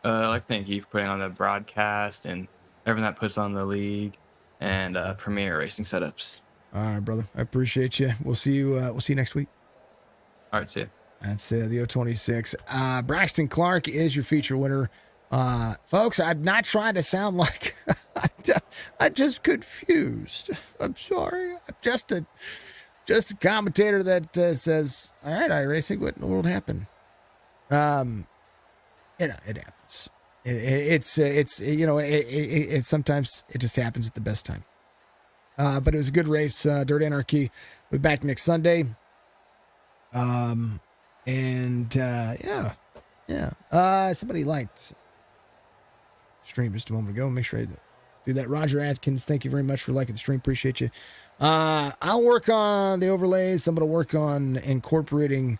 I'd like to thank you for putting on the broadcast and everyone that puts on the league and Premier Racing Setups. All right, brother. I appreciate you. We'll see you next week. All right, see you. That's the 026. Braxton Clark is your feature winner. Folks, I'm not trying to sound like I'm just confused. I'm sorry. I'm just a commentator that says, all right, iRacing, what in the world happened? It happens. It's sometimes it just happens at the best time. But it was a good race. Dirt Anarchy. We'll be back next Sunday. Yeah. Somebody liked stream just a moment ago. Make sure I do that. Roger Atkins, thank you very much for liking the stream. Appreciate you. I'll work on the overlays. I'm going to work on incorporating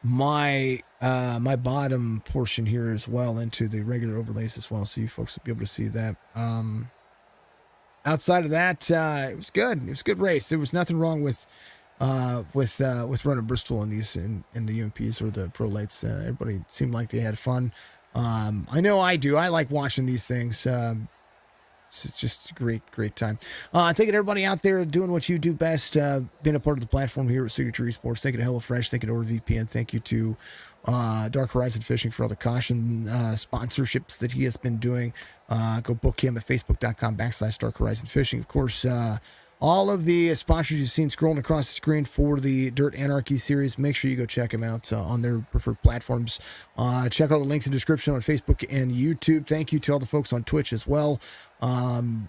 my my bottom portion here as well into the regular overlays as well, so you folks will be able to see that. Outside of that, it was good. It was a good race. There was nothing wrong with running Bristol in these in the UMPs or the pro lights. Everybody seemed like they had fun. I know I do. I like watching these things. It's just a great time. Thank you to everybody out there doing what you do best, being a part of the platform here at Signature Esports. Thank you to HelloFresh. Thank you to NordVPN. Thank you to Dark Horizon Fishing for all the caution sponsorships that he has been doing. Go book him at facebook.com/Dark Horizon Fishing. Of course, all of the sponsors you've seen scrolling across the screen for the Dirt Anarchy series, make sure you go check them out on their preferred platforms. Check out the links in the description on Facebook and YouTube. Thank you to all the folks on Twitch as well. And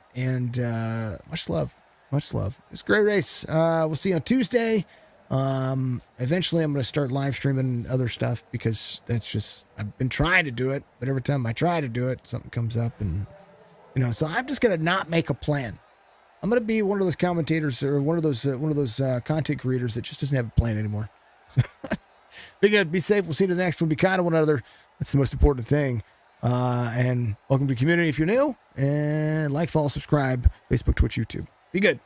much love. It's a great race. We'll see you on Tuesday. Eventually I'm going to start live streaming other stuff because that's just, I've been trying to do it, but every time I try to do it, something comes up and, so I'm just going to not make a plan. I'm going to be one of those commentators or one of those content creators that just doesn't have a plan anymore. Be good. Be safe. We'll see you in the next one. Be kind to one another. That's the most important thing. And welcome to the community if you're new. And like, follow, subscribe, Facebook, Twitch, YouTube. Be good.